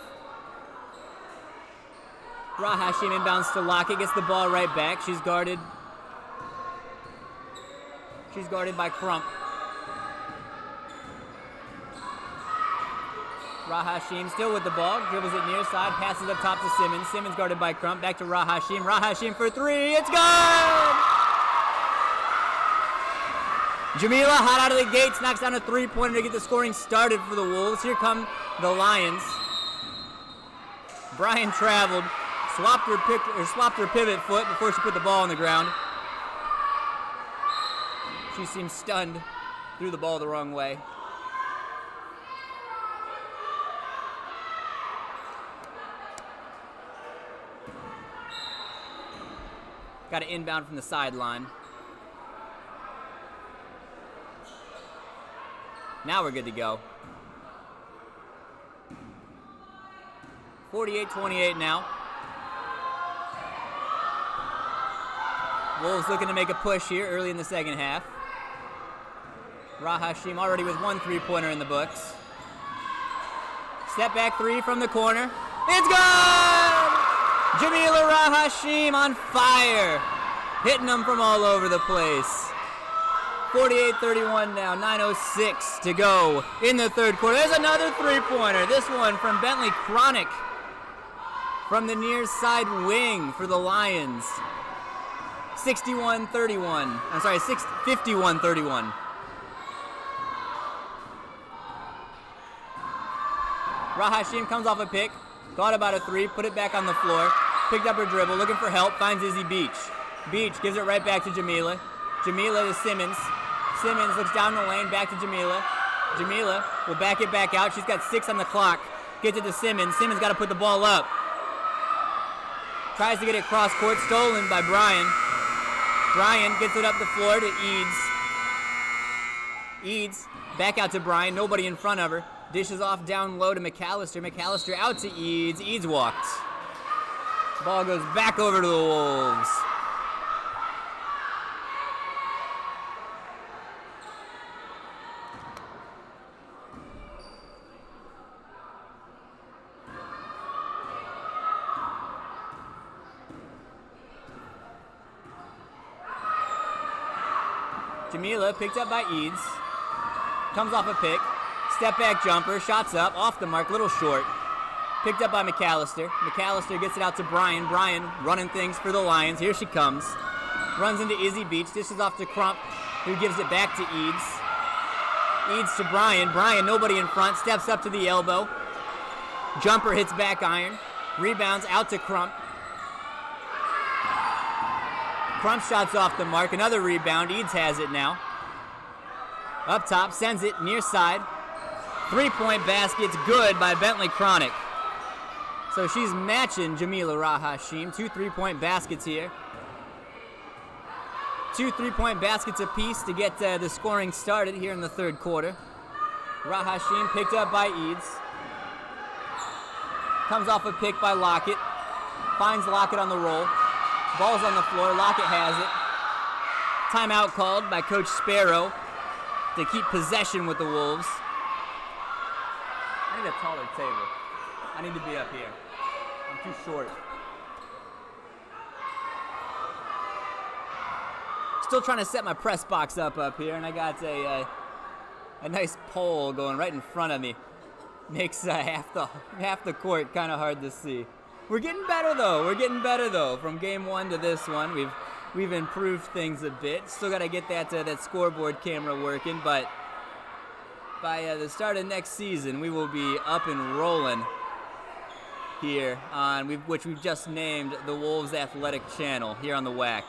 Rahashim inbounds to Lockett, gets the ball right back. She's guarded by Crump. Rahashim still with the ball, dribbles it near side, passes up top to Simmons. Simmons guarded by Crump, back to Rahashim. Rahashim for three, it's good! Jamila, hot out of the gates, knocks down a three-pointer to get the scoring started for the Wolves. Here come the Lions. Bryan traveled, swapped her pivot foot before she put the ball on the ground. She seemed stunned, threw the ball the wrong way. Got an inbound from the sideline. Now we're good to go. 48-28 now. Wolves looking to make a push here early in the second half. Rahashim already with one three-pointer in the books. Step back three from the corner. It's good! Jamila Rahashim on fire. Hitting them from all over the place. 48-31 now, 9:06 to go in the third quarter. There's another three-pointer. This one from Bentley Cronick from the near side wing for the Lions. 51-31. Rahashim comes off a pick, thought about a three, put it back on the floor, picked up her dribble, looking for help, finds Izzy Beach. Beach gives it right back to Jamila. Jamila to Simmons. Simmons looks down the lane, back to Jamila. Jamila will back it back out. She's got 6 on the clock. Gets it to Simmons. Simmons got to put the ball up. Tries to get it cross court, stolen by Bryan. Bryan gets it up the floor to Eads. Eads back out to Bryan. Nobody in front of her. Dishes off down low to McAllister. McAllister out to Eads. Eads walked. Ball goes back over to the Wolves. Jamila picked up by Eads. Comes off a pick. Step back jumper. Shots up. Off the mark. Little short. Picked up by McAllister. McAllister gets it out to Bryan. Bryan running things for the Lions. Here she comes. Runs into Izzy Beach. Dishes off to Crump, who gives it back to Eads. Eads to Bryan. Bryan, nobody in front. Steps up to the elbow. Jumper hits back iron. Rebounds out to Crump. Crump shots off the mark. Another rebound. Eads has it now. Up top. Sends it near side. Three-point basket's good by Bentley Cronick. So she's matching Jamila Rahashim. 2 3-point baskets here. 2 3-point baskets apiece to get the scoring started here in the third quarter. Rahashim picked up by Eads. Comes off a pick by Lockett. Finds Lockett on the roll. Ball's on the floor. Lockett has it. Timeout called by Coach Sparrow to keep possession with the Wolves. I need a taller table. I need to be up here. I'm too short. Still trying to set my press box up here, and I got a nice pole going right in front of me. Makes half the court kind of hard to see. We're getting better though. From game one to this one, we've improved things a bit. Still got to get that scoreboard camera working, but by the start of next season, we will be up and rolling here on which we've just named the Wolves Athletic Channel here on the WAC.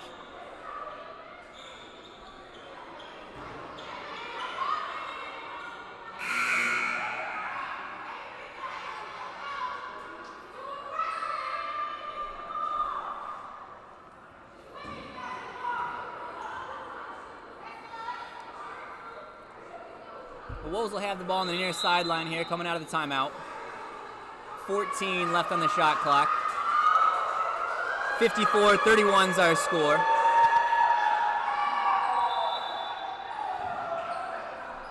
The Wolves will have the ball on the near sideline here coming out of the timeout. 14 left on the shot clock. 54-31's our score.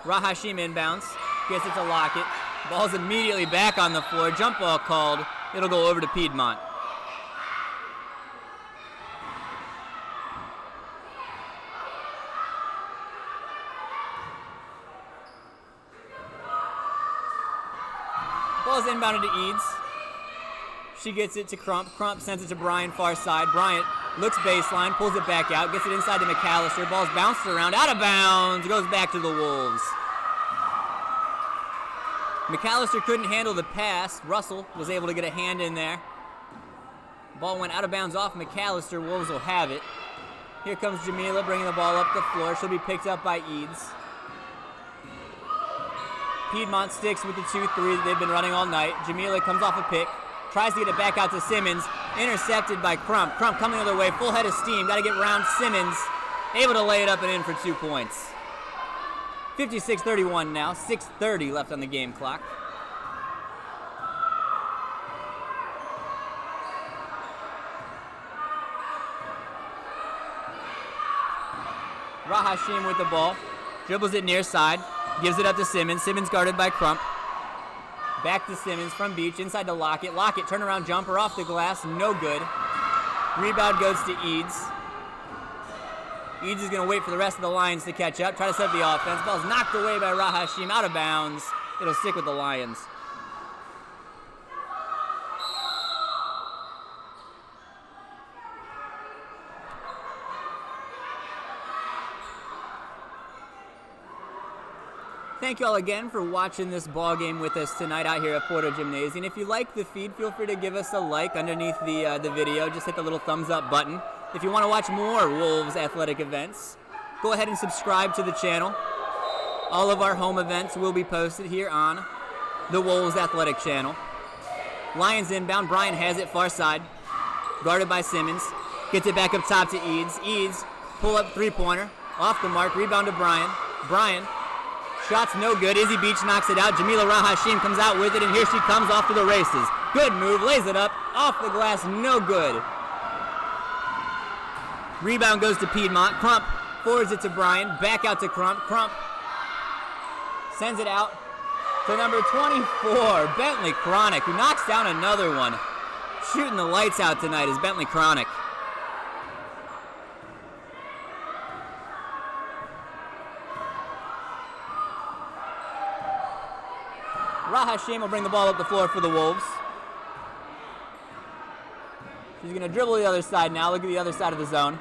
Rahashim inbounds. Gets it to Lockett. Ball's immediately back on the floor. Jump ball called. It'll go over to Piedmont. Ball's inbounded to Eads. She gets it to Crump. Crump sends it to Bryant, far side. Bryant looks baseline, pulls it back out, gets it inside to McAllister. Ball's bounced around, out of bounds, goes back to the Wolves. McAllister couldn't handle the pass. Russell was able to get a hand in there. Ball went out of bounds off McAllister. Wolves will have it. Here comes Jamila bringing the ball up the floor. She'll be picked up by Eads. Piedmont sticks with the 2-3 that they've been running all night. Jamila comes off a pick. Tries to get it back out to Simmons. Intercepted by Crump. Crump coming the other way. Full head of steam. Got to get round Simmons. Able to lay it up and in for 2 points. 56-31 now. 6:30 left on the game clock. Rahashim with the ball. Dribbles it near side. Gives it up to Simmons. Simmons guarded by Crump. Back to Simmons from Beach, inside to Lockett. Lockett, turnaround jumper off the glass, no good. Rebound goes to Eads. Eads is going to wait for the rest of the Lions to catch up, try to set up the offense. Ball's knocked away by Rahashim, out of bounds. It'll stick with the Lions. Thank you all again for watching this ball game with us tonight out here at Porter Gymnasium. If you like the feed, feel free to give us a like underneath the video. Just hit the little thumbs up button. If you want to watch more Wolves athletic events, go ahead and subscribe to the channel. All of our home events will be posted here on the Wolves athletic channel. Lions inbound. Brian has it far side. Guarded by Simmons. Gets it back up top to Eads. Eads, pull up three-pointer. Off the mark. Rebound to Brian. Brian. Shot's no good. Izzy Beach knocks it out. Jamila Rahashim comes out with it, and here she comes off to the races. Good move. Lays it up. Off the glass. No good. Rebound goes to Piedmont. Crump forwards it to Brian. Back out to Crump. Crump sends it out to number 24, Bentley Cronick, who knocks down another one. Shooting the lights out tonight is Bentley Cronick. Rahashim will bring the ball up the floor for the Wolves. She's going to dribble the other side now. Look at the other side of the zone.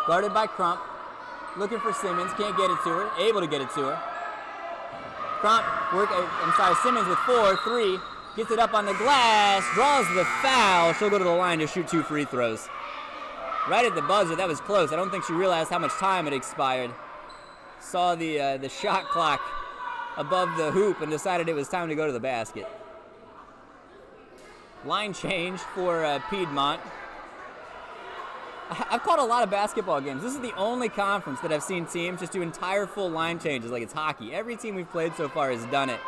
Guarded by Crump. Looking for Simmons. Can't get it to her. Able to get it to her. Crump, Simmons with 4-3. Gets it up on the glass. Draws the foul. She'll go to the line to shoot 2 free throws. Right at the buzzer. That was close. I don't think she realized how much time had expired. Saw the shot clock above the hoop and decided it was time to go to the basket. Line change for Piedmont. I've called a lot of basketball games. This is the only conference that I've seen teams just do entire full line changes like it's hockey. Every team we've played so far has done it.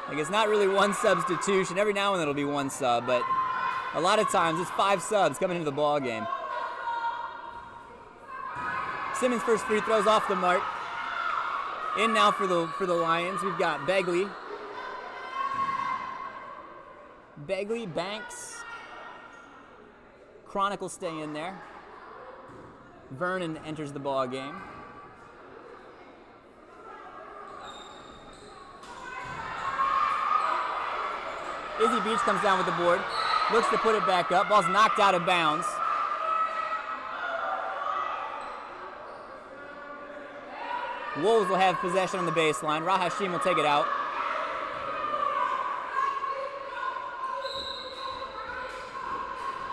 Like it's not really one substitution. Every now and then it'll be one sub, but a lot of times it's 5 subs coming into the ball game. Simmons' first free throws off the mark. In now for the Lions, we've got Begley, Banks, Chronicle stay in there. Vernon enters the ball game. Izzy Beach comes down with the board, looks to put it back up. Ball's knocked out of bounds. Wolves will have possession on the baseline. Rahashim will take it out.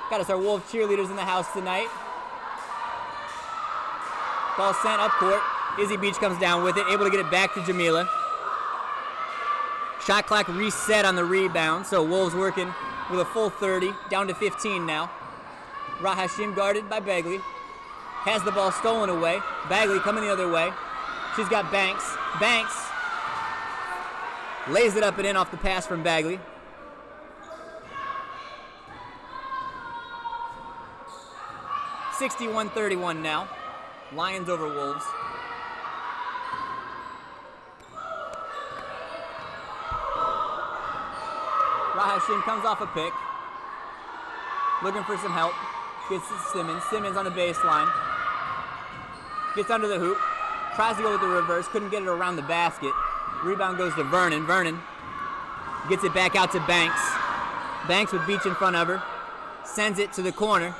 Got us our Wolves cheerleaders in the house tonight. Ball sent up court. Izzy Beach comes down with it, able to get it back to Jamila. Shot clock reset on the rebound, so Wolves working with a full 30, down to 15 now. Rahashim guarded by Begley. Has the ball stolen away. Bagley coming the other way. She's got Banks. Banks lays it up and in off the pass from Bagley. (61-31) now. Lions over Wolves. Hashim comes off a pick. Looking for some help. Gets to Simmons. Simmons on the baseline. Gets under the hoop. Tries to go with the reverse. Couldn't get it around the basket. Rebound goes to Vernon. Vernon gets it back out to Banks. Banks with Beach in front of her. Sends it to the corner.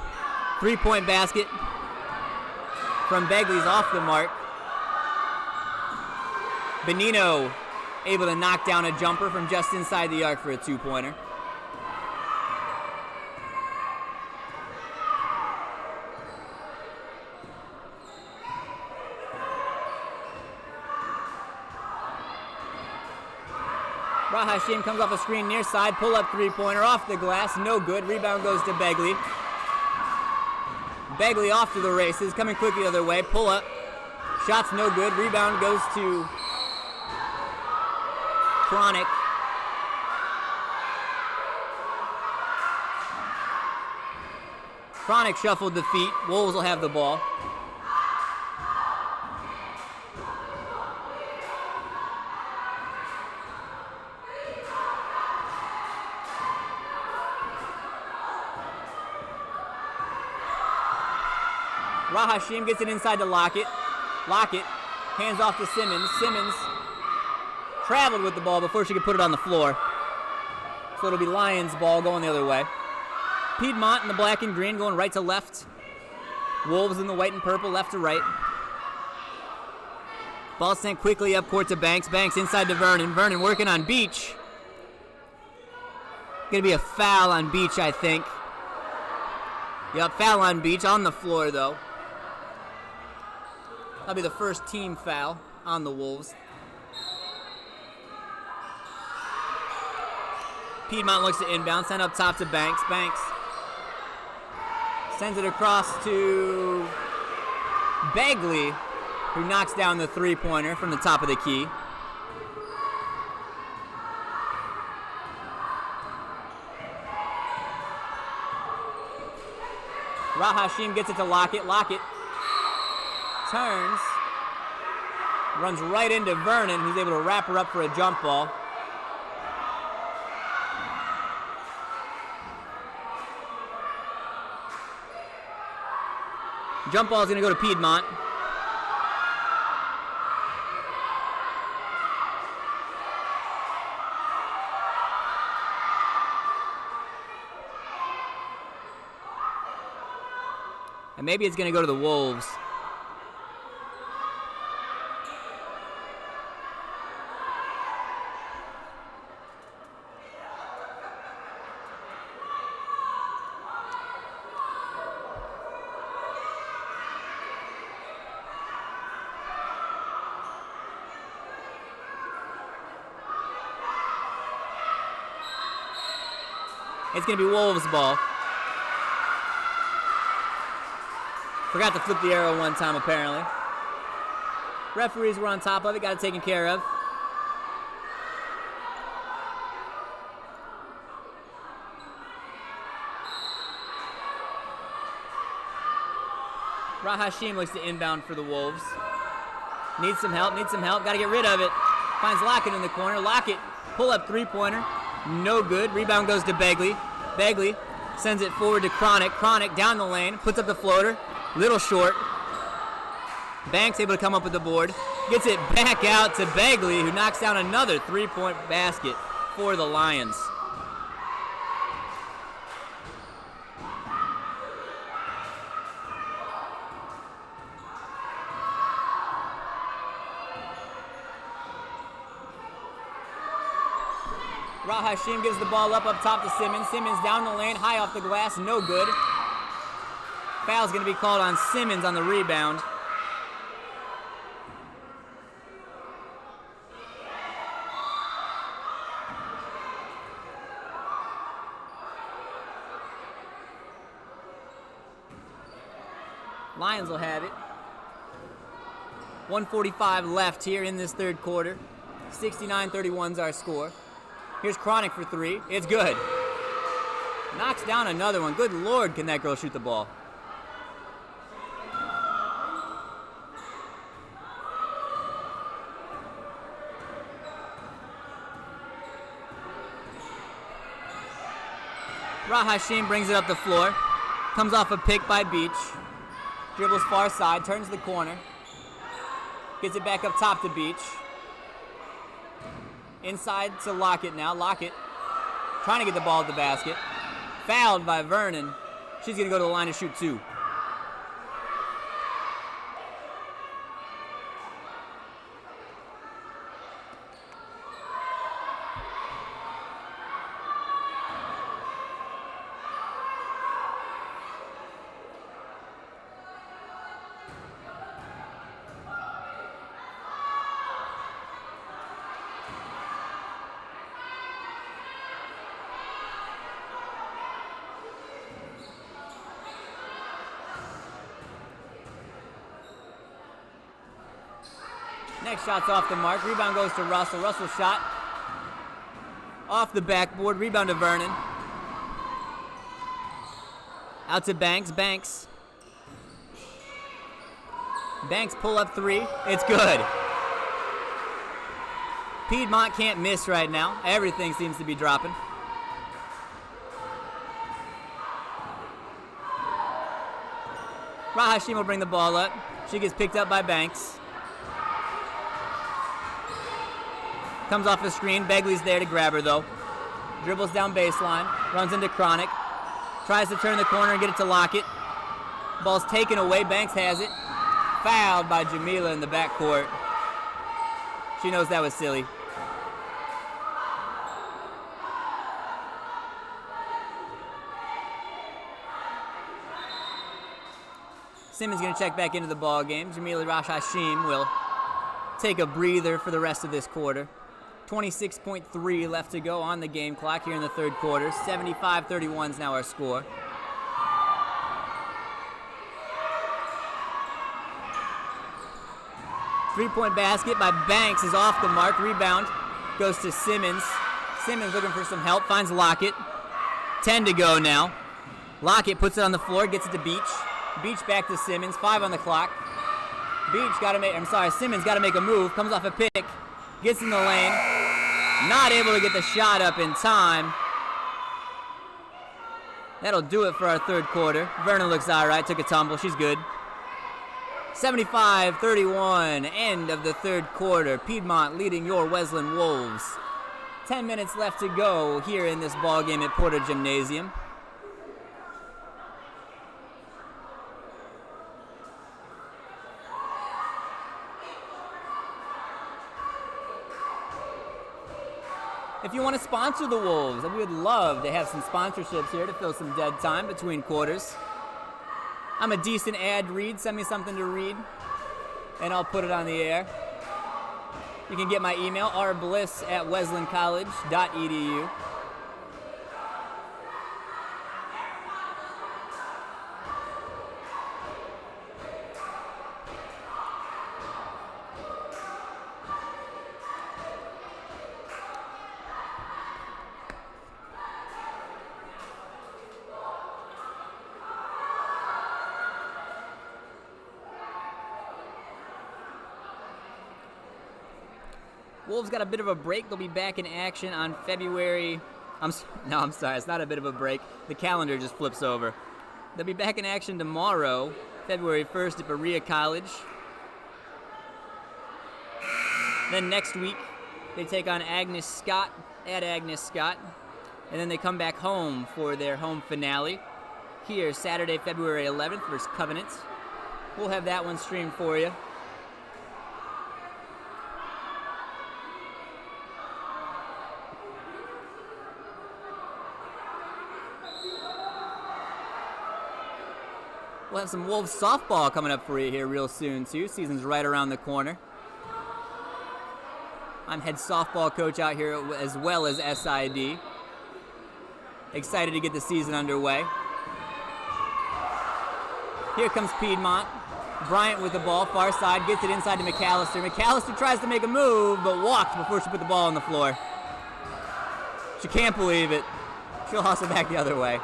3-point basket from Begley's off the mark. Benino able to knock down a jumper from just inside the arc for a 2-pointer. Hashim comes off a screen near side, pull up 3-pointer off the glass, no good. Rebound goes to Begley. Begley off to the races, coming quickly the other way, pull up. Shot's no good. Rebound goes to Chronic. Chronic shuffled the feet. Wolves will have the ball. Hashim gets it inside to Lockett. Lockett hands off to Simmons. Simmons traveled with the ball before she could put it on the floor. So it'll be Lions ball going the other way. Piedmont in the black and green going right to left. Wolves in the white and purple left to right. Ball sent quickly up court to Banks. Banks inside to Vernon. Vernon working on Beach. Gonna be a foul on Beach, I think. Yep, foul on Beach on the floor though. That'll be the first team foul on the Wolves. Piedmont looks to inbound, send up top to Banks. Banks sends it across to Begley, who knocks down the 3-pointer from the top of the key. Hashim gets it to Lockett. Lockett turns, runs right into Vernon, who's able to wrap her up for a jump ball. Jump ball is going to go to Piedmont. And maybe it's going to go to the Wolves. It's going to be Wolves ball. Forgot to flip the arrow one time, apparently. Referees were on top of it, got it taken care of. Hashim looks to inbound for the Wolves. Needs some help, got to get rid of it. Finds Lockett in the corner. Lockett, pull up 3-pointer. No good. Rebound goes to Begley. Begley sends it forward to Chronic. Chronic down the lane, puts up the floater. Little short. Banks able to come up with the board. Gets it back out to Begley, who knocks down another 3-point basket for the Lions. Hashim gives the ball up top to Simmons. Simmons down the lane, high off the glass, no good. Foul's going to be called on Simmons on the rebound. Lions will have it. 1:45 left here in this third quarter. 69-31's our score. Here's Chronic for 3. It's good. Knocks down another one. Good Lord, can that girl shoot the ball. Rahashim brings it up the floor. Comes off a pick by Beach. Dribbles far side, turns the corner. Gets it back up top to Beach. Inside to Lockett now. Lockett trying to get the ball at the basket. Fouled by Vernon. She's going to go to the line to shoot 2. Next shot's off the mark. Rebound goes to Russell. Russell shot off the backboard. Rebound to Vernon. Out to Banks. Banks pull up 3. It's good. Piedmont can't miss right now. Everything seems to be dropping. Rahashim will bring the ball up. She gets picked up by Banks. Comes off the screen. Begley's there to grab her, though. Dribbles down baseline. Runs into Chronic. Tries to turn the corner and get it to Lockett. Ball's taken away. Banks has it. Fouled by Jamila in the backcourt. She knows that was silly. Simmons going to check back into the ball game. Jamila Rahashim will take a breather for the rest of this quarter. 26.3 left to go on the game clock here in the third quarter. 75-31 is now our score. Three-point basket by Banks is off the mark. Rebound goes to Simmons. Simmons looking for some help, finds Lockett. 10 to go now. Lockett puts it on the floor, gets it to Beach. Beach back to Simmons, 5 on the clock. Simmons got to make a move, comes off a pick, gets in the lane. Not able to get the shot up in time. That'll do it for our third quarter. Vernon looks all right, took a tumble, she's good. 75-31, end of the third quarter. Piedmont leading your Wesleyan Wolves. 10 minutes left to go here in this ball game at Porter Gymnasium. If you want to sponsor the Wolves, we would love to have some sponsorships here to fill some dead time between quarters. I'm a decent ad read. Send me something to read, and I'll put it on the air. You can get my email, rbliss@wesleyancollege.edu. Wolves got a bit of a break. They'll be back in action on February. I'm sorry. It's not a bit of a break. The calendar just flips over. They'll be back in action tomorrow, February 1st at Berea College. Then next week, they take on Agnes Scott at Agnes Scott. And then they come back home for their home finale here Saturday, February 11th versus Covenant. We'll have that one streamed for you. We'll have some Wolves softball coming up for you here real soon, too. Season's right around the corner. I'm head softball coach out here as well as SID. Excited to get the season underway. Here comes Piedmont. Bryant with the ball, far side, gets it inside to McAllister. McAllister tries to make a move, but walked before she put the ball on the floor. She can't believe it. She'll hustle back the other way.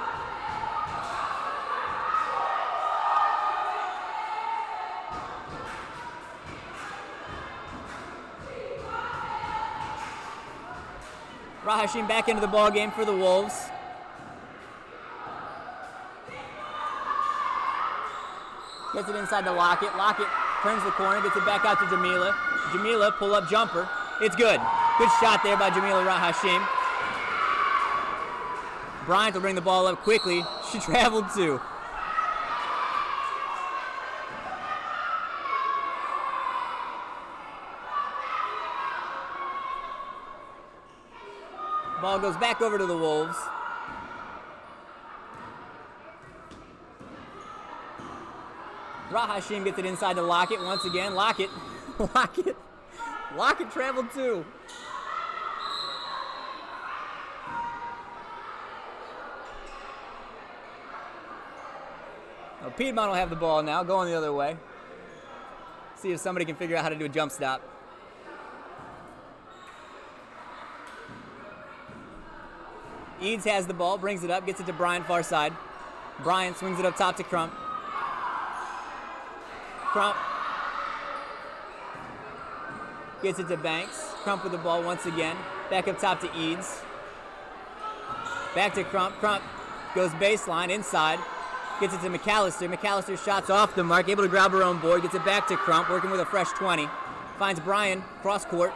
Rahashim back into the ball game for the Wolves. Gets it inside to Lockett. Lockett turns the corner, gets it back out to Jamila. Jamila, pull-up jumper. It's good. Good shot there by Jamila Rahashim. Bryant will bring the ball up quickly. She traveled too. Ball goes back over to the Wolves. Rahashim gets it inside to Lockett once again. Lockett. Lockett traveled too. Well, Piedmont will have the ball now, going the other way. See if somebody can figure out how to do a jump stop. Eads has the ball, brings it up, gets it to Bryant far side. Bryant swings it up top to Crump. Crump gets it to Banks. Crump with the ball once again. Back up top to Eads. Back to Crump. Crump goes baseline, inside. Gets it to McAllister. McAllister's shot's off the mark, able to grab her own board. Gets it back to Crump, working with a fresh 20. Finds Bryan, cross court.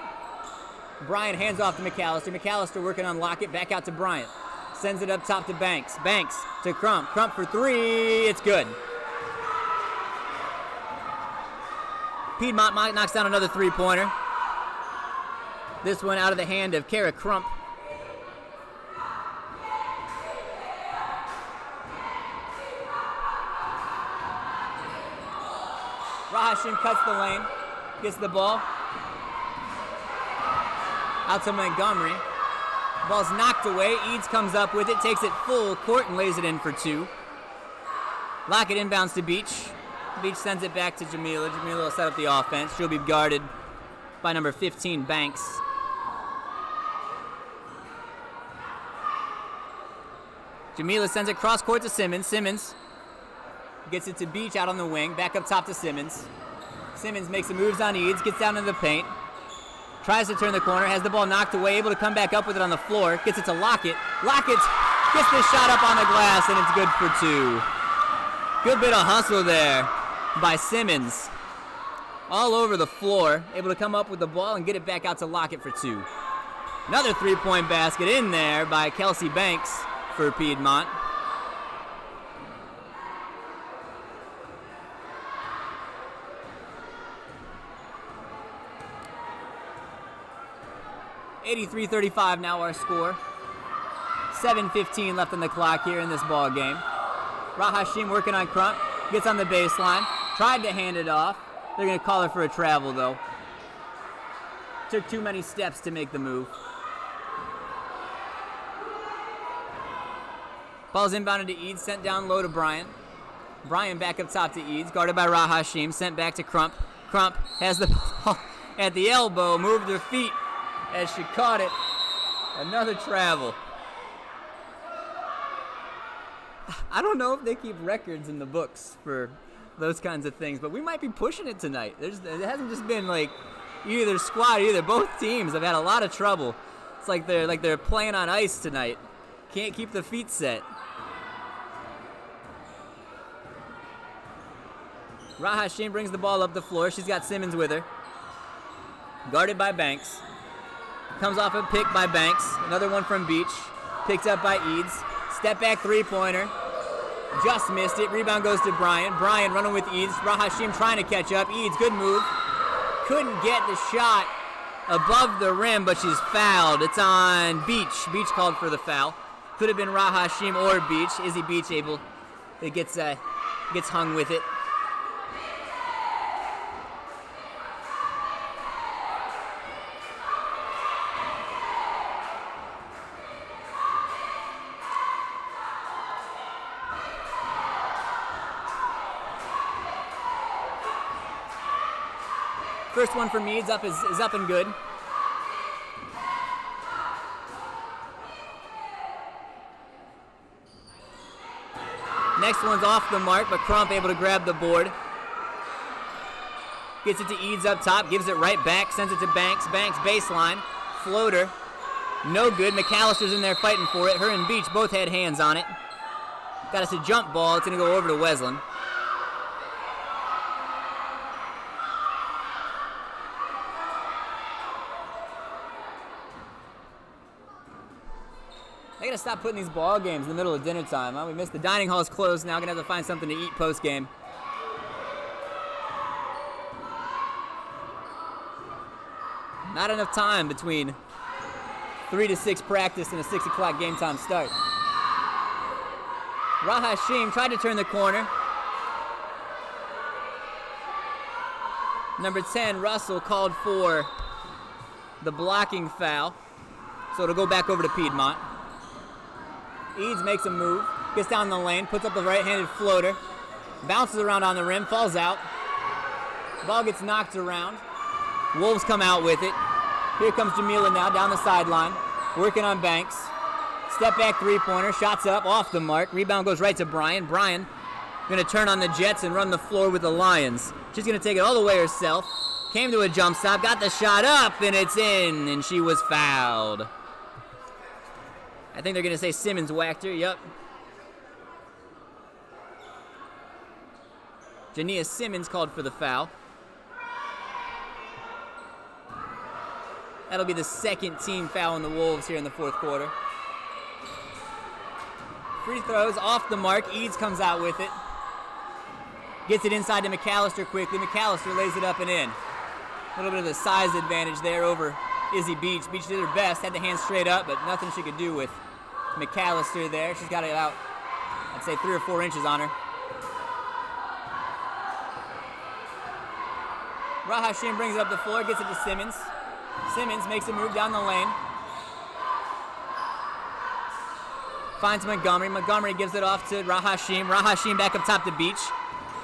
Bryan hands off to McAllister. McAllister working on Lockett, back out to Bryant. Sends it up top to Banks. Banks to Crump. Crump for three. It's good. Piedmont knocks down another three-pointer. This one out of the hand of Kara Crump. Rahashim cuts the lane, gets the ball out to Montgomery. Ball's knocked away. Eads comes up with it, takes it full court, and lays it in for two. Lockett inbounds to Beach. Beach sends it back to Jamila. Jamila will set up the offense. She'll be guarded by number 15, Banks. Jamila sends it cross court to Simmons. Simmons gets it to Beach out on the wing. Back up top to Simmons. Simmons makes the moves on Eads, gets down into the paint. Tries to turn the corner, has the ball knocked away, able to come back up with it on the floor. Gets it to Lockett. Lockett gets this shot up on the glass, and it's good for two. Good bit of hustle there by Simmons. All over the floor, able to come up with the ball and get it back out to Lockett for two. Another three-point basket in there by Kelsey Banks for Piedmont. (83-35) now our score. 7:15 left on the clock here in this ball game. Rahashim working on Crump, gets on the baseline, tried to hand it off. They're going to call her for a travel though. Took too many steps to make the move. Ball's inbounded to Eads, sent down low to Bryan. Bryan back up top to Eads, guarded by Rahashim, sent back to Crump. Crump has the ball at the elbow, moved her feet as she caught it. Another travel. I don't know if they keep records in the books for those kinds of things, but we might be pushing it tonight. It hasn't just been like either squad, either. Both teams have had a lot of trouble. It's like they're playing on ice tonight. Can't keep the feet set. Rahashim brings the ball up the floor. She's got Simmons with her. Guarded by Banks. Comes off a pick by Banks. Another one from Beach. Picked up by Eads. Step back three-pointer. Just missed it. Rebound goes to Bryan. Bryan running with Eads. Rahashim trying to catch up. Eads, good move. Couldn't get the shot above the rim, but she's fouled. It's on Beach. Beach called for the foul. Could have been Rahashim or Beach. Izzy Beach able. It gets hung with it. First one for Meads is up and good. Next one's off the mark, but Crump able to grab the board. Gets it to Eads up top, gives it right back, sends it to Banks. Banks baseline, floater, no good. McAllister's in there fighting for it. Her and Beach both had hands on it. Got us a jump ball. It's going to go over to Wesleyan. I gotta stop putting these ball games in the middle of dinner time. Huh? We missed the dining hall's closed now. Gonna have to find something to eat post game. Not enough time between 3 to 6 practice and a 6 o'clock game time start. Rahashim tried to turn the corner. Number 10, Russell, called for the blocking foul. So it'll go back over to Piedmont. Eads makes a move, gets down the lane, puts up the right-handed floater, bounces around on the rim, falls out. Ball gets knocked around. Wolves come out with it. Here comes Jamila now down the sideline, working on Banks. Step back three-pointer, shots up, off the mark. Rebound goes right to Brian. Brian going to turn on the Jets and run the floor with the Lions. She's going to take it all the way herself. Came to a jump stop, got the shot up, and it's in, and she was fouled. I think they're going to say Simmons whacked her. Yep. Jania Simmons called for the foul. That'll be the second team foul on the Wolves here in the fourth quarter. Free throws off the mark. Eads comes out with it. Gets it inside to McAllister quickly. McAllister lays it up and in. A little bit of a size advantage there over Izzy Beach. Beach did her best, had the hands straight up, but nothing she could do with McAllister there. She's got it out, I'd say 3 or 4 inches on her. Rahashim brings it up the floor, gets it to Simmons. Simmons makes a move down the lane. Finds Montgomery. Montgomery gives it off to Rahashim. Rahashim back up top to Beach.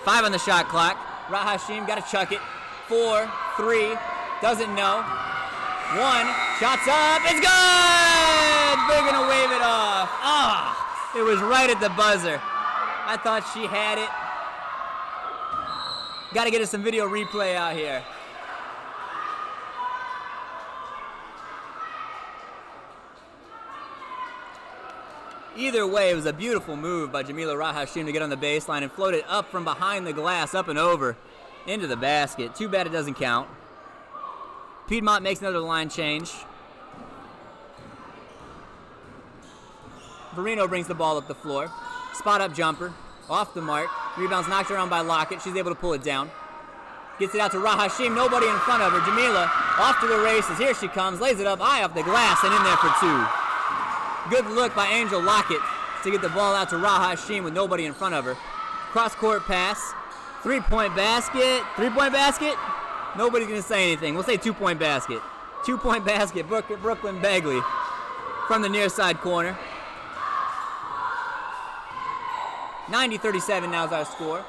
5 on the shot clock. Rahashim got to chuck it. 4, 3, doesn't know. 1, shots up, it's good! They're gonna wave it off. It was right at the buzzer. I thought she had it. Gotta get us some video replay out here. Either way, it was a beautiful move by Jamila Rahashim to get on the baseline and float it up from behind the glass, up and over, into the basket. Too bad it doesn't count. Piedmont makes another line change. Verino brings the ball up the floor. Spot up jumper, off the mark. Rebounds knocked around by Lockett. She's able to pull it down. Gets it out to Rahashim, nobody in front of her. Jamila off to the races. Here she comes, lays it up high off the glass and in there for 2. Good look by Angel Lockett to get the ball out to Rahashim with nobody in front of her. Cross-court pass. 3-point basket. 3-point basket? Nobody's going to say anything. We'll say 2-point basket. 2-point basket. Brooklyn Bagley from the near side corner. 90-37 now is our score.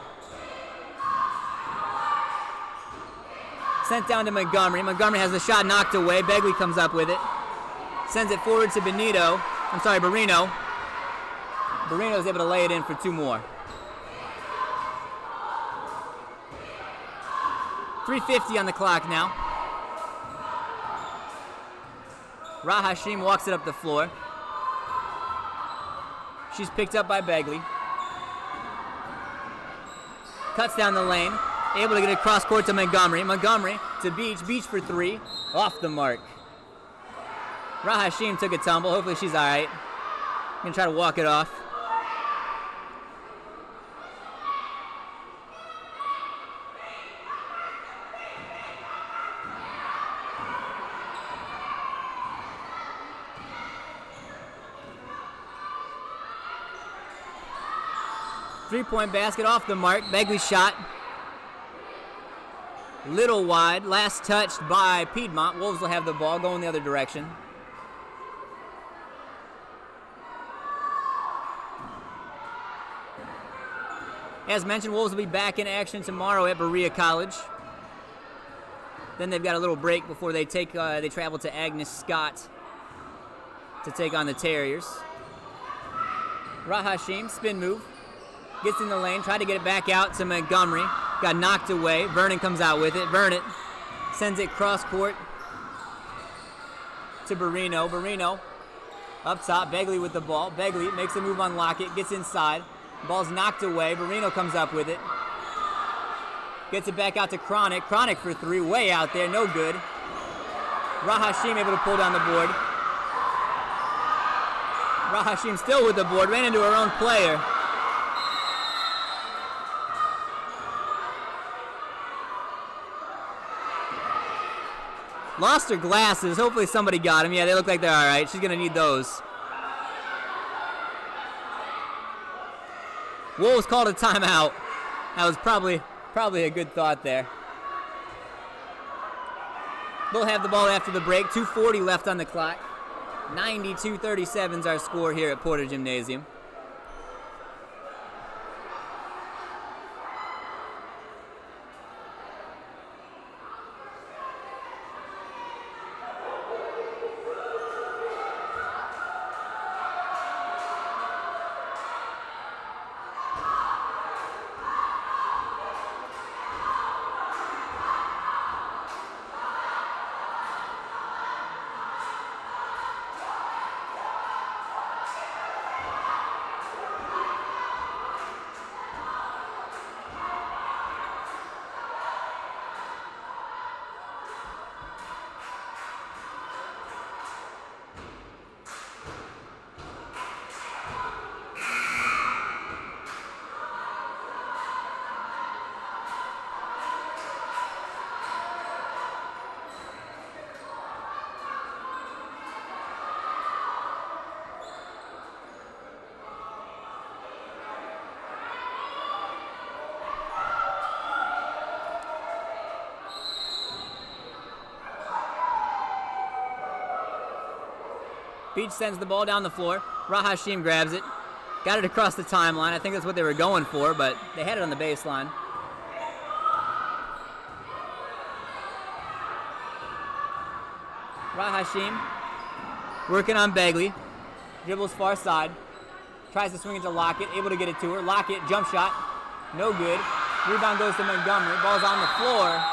Sent down to Montgomery. Montgomery has the shot knocked away. Bagley comes up with it. Sends it forward to Barino. Barino's able to lay it in for 2 more. 3:50 on the clock now. Rahashim walks it up the floor. She's picked up by Bagley. Cuts down the lane. Able to get it cross court to Montgomery. Montgomery to Beach. Beach for 3. Off the mark. Rahashim took a tumble. Hopefully she's all right. Gonna try to walk it off. Three-point basket off the mark. Bagley shot. Little wide. Last touched by Piedmont. Wolves will have the ball going the other direction. As mentioned, Wolves will be back in action tomorrow at Berea College. Then they've got a little break before they travel to Agnes Scott to take on the Terriers. Rahashim, spin move. Gets in the lane, tried to get it back out to Montgomery. Got knocked away. Vernon comes out with it. Vernon sends it cross court to Barino. Barino up top. Begley with the ball. Begley makes a move on Lockett. Gets inside. Ball's knocked away. Barino comes up with it. Gets it back out to Cronic. Cronic for 3. Way out there. No good. Rahashim able to pull down the board. Rahashim still with the board, ran into her own player. Lost her glasses. Hopefully somebody got them. Yeah, they look like they're all right. She's going to need those. Wolves called a timeout. That was probably a good thought there. They'll have the ball after the break. 2:40 left on the clock. 92-37 is our score here at Porter Gymnasium. Beach sends the ball down the floor. Rahashim grabs it. Got it across the timeline. I think that's what they were going for, but they had it on the baseline. Rahashim working on Begley. Dribbles far side. Tries to swing it to Lockett. Able to get it to her. Lockett, jump shot. No good. Rebound goes to Montgomery. Ball's on the floor.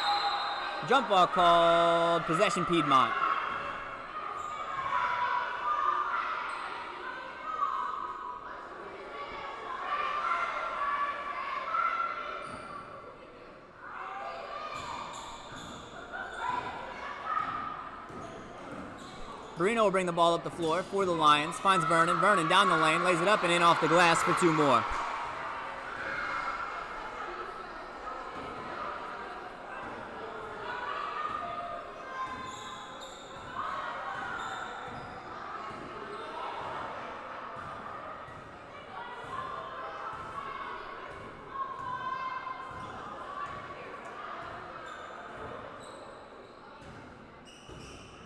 Jump ball called. Possession Piedmont. Barino will bring the ball up the floor for the Lions. Finds Vernon. Vernon down the lane. Lays it up and in off the glass for two more.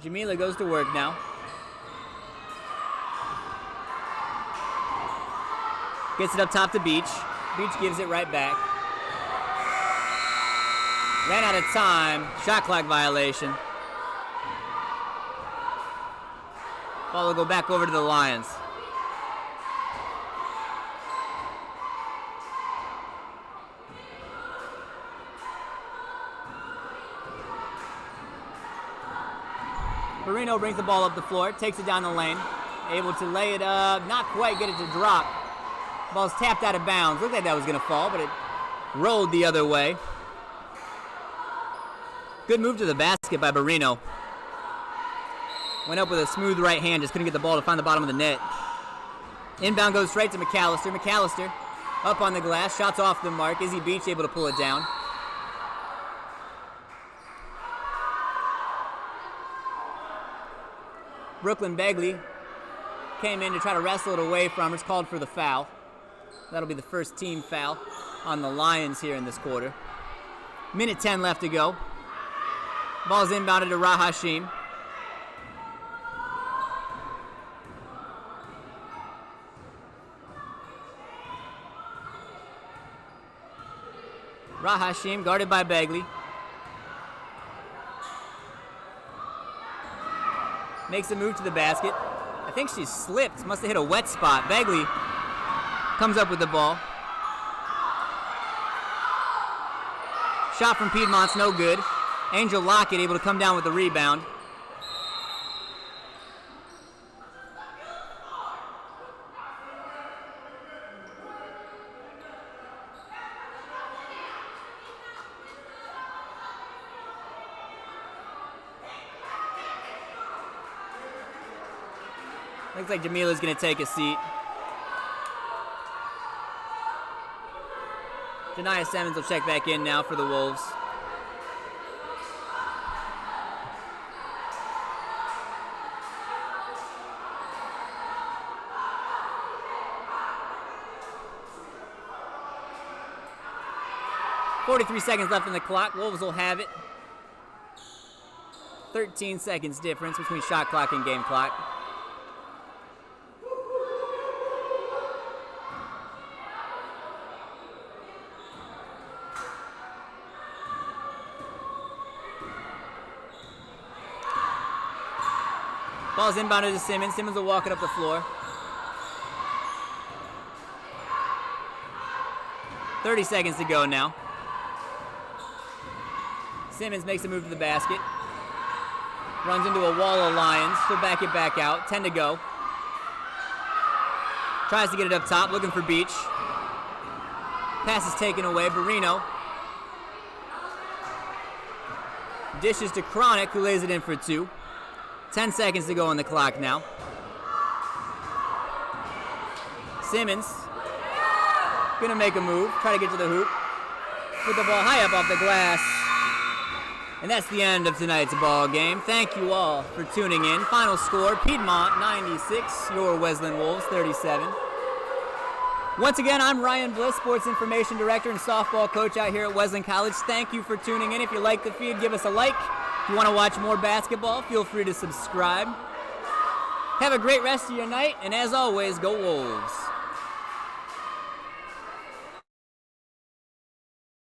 Jamila goes to work now. Gets it up top to Beach. Beach gives it right back. Ran out of time. Shot clock violation. Ball will go back over to the Lions. Barino brings the ball up the floor, takes it down the lane, able to lay it up, not quite get it to drop. Ball's tapped out of bounds. Looked like that was going to fall, but it rolled the other way. Good move to the basket by Barino. Went up with a smooth right hand, just couldn't get the ball to find the bottom of the net. Inbound goes straight to McAllister. McAllister up on the glass, shots off the mark. Izzy Beach able to pull it down. Brooklyn Begley came in to try to wrestle it away from her. It's called for the foul. That'll be the first team foul on the Lions here in this quarter. Minute 10 left to go. Ball's inbounded to Rahashim. Rahashim guarded by Begley. Makes a move to the basket. I think she slipped. Must have hit a wet spot. Begley comes up with the ball. Shot from Piedmont's no good. Angel Lockett able to come down with the rebound. Looks like Jamila's going to take a seat. Janiyah Simmons will check back in now for the Wolves. .43 seconds left in the clock. Wolves will have it. 13 seconds difference between shot clock and game clock. Ball's inbounded to Simmons. Simmons will walk it up the floor. 30 seconds to go now. Simmons makes a move to the basket. Runs into a wall of Lions. She'll back it back out. 10 to go. Tries to get it up top, looking for Beach. Pass is taken away. Barino. Dishes to Cronic, who lays it in for 2. 10 seconds to go on the clock now. Simmons gonna make a move, try to get to the hoop. Put the ball high up off the glass. And that's the end of tonight's ball game. Thank you all for tuning in. Final score, Piedmont 96, your Wesleyan Wolves 37. Once again, I'm Ryan Bliss, Sports Information Director and softball coach out here at Wesleyan College. Thank you for tuning in. If you like the feed, give us a like. If you want to watch more basketball, feel free to subscribe. Have a great rest of your night, and as always, go Wolves.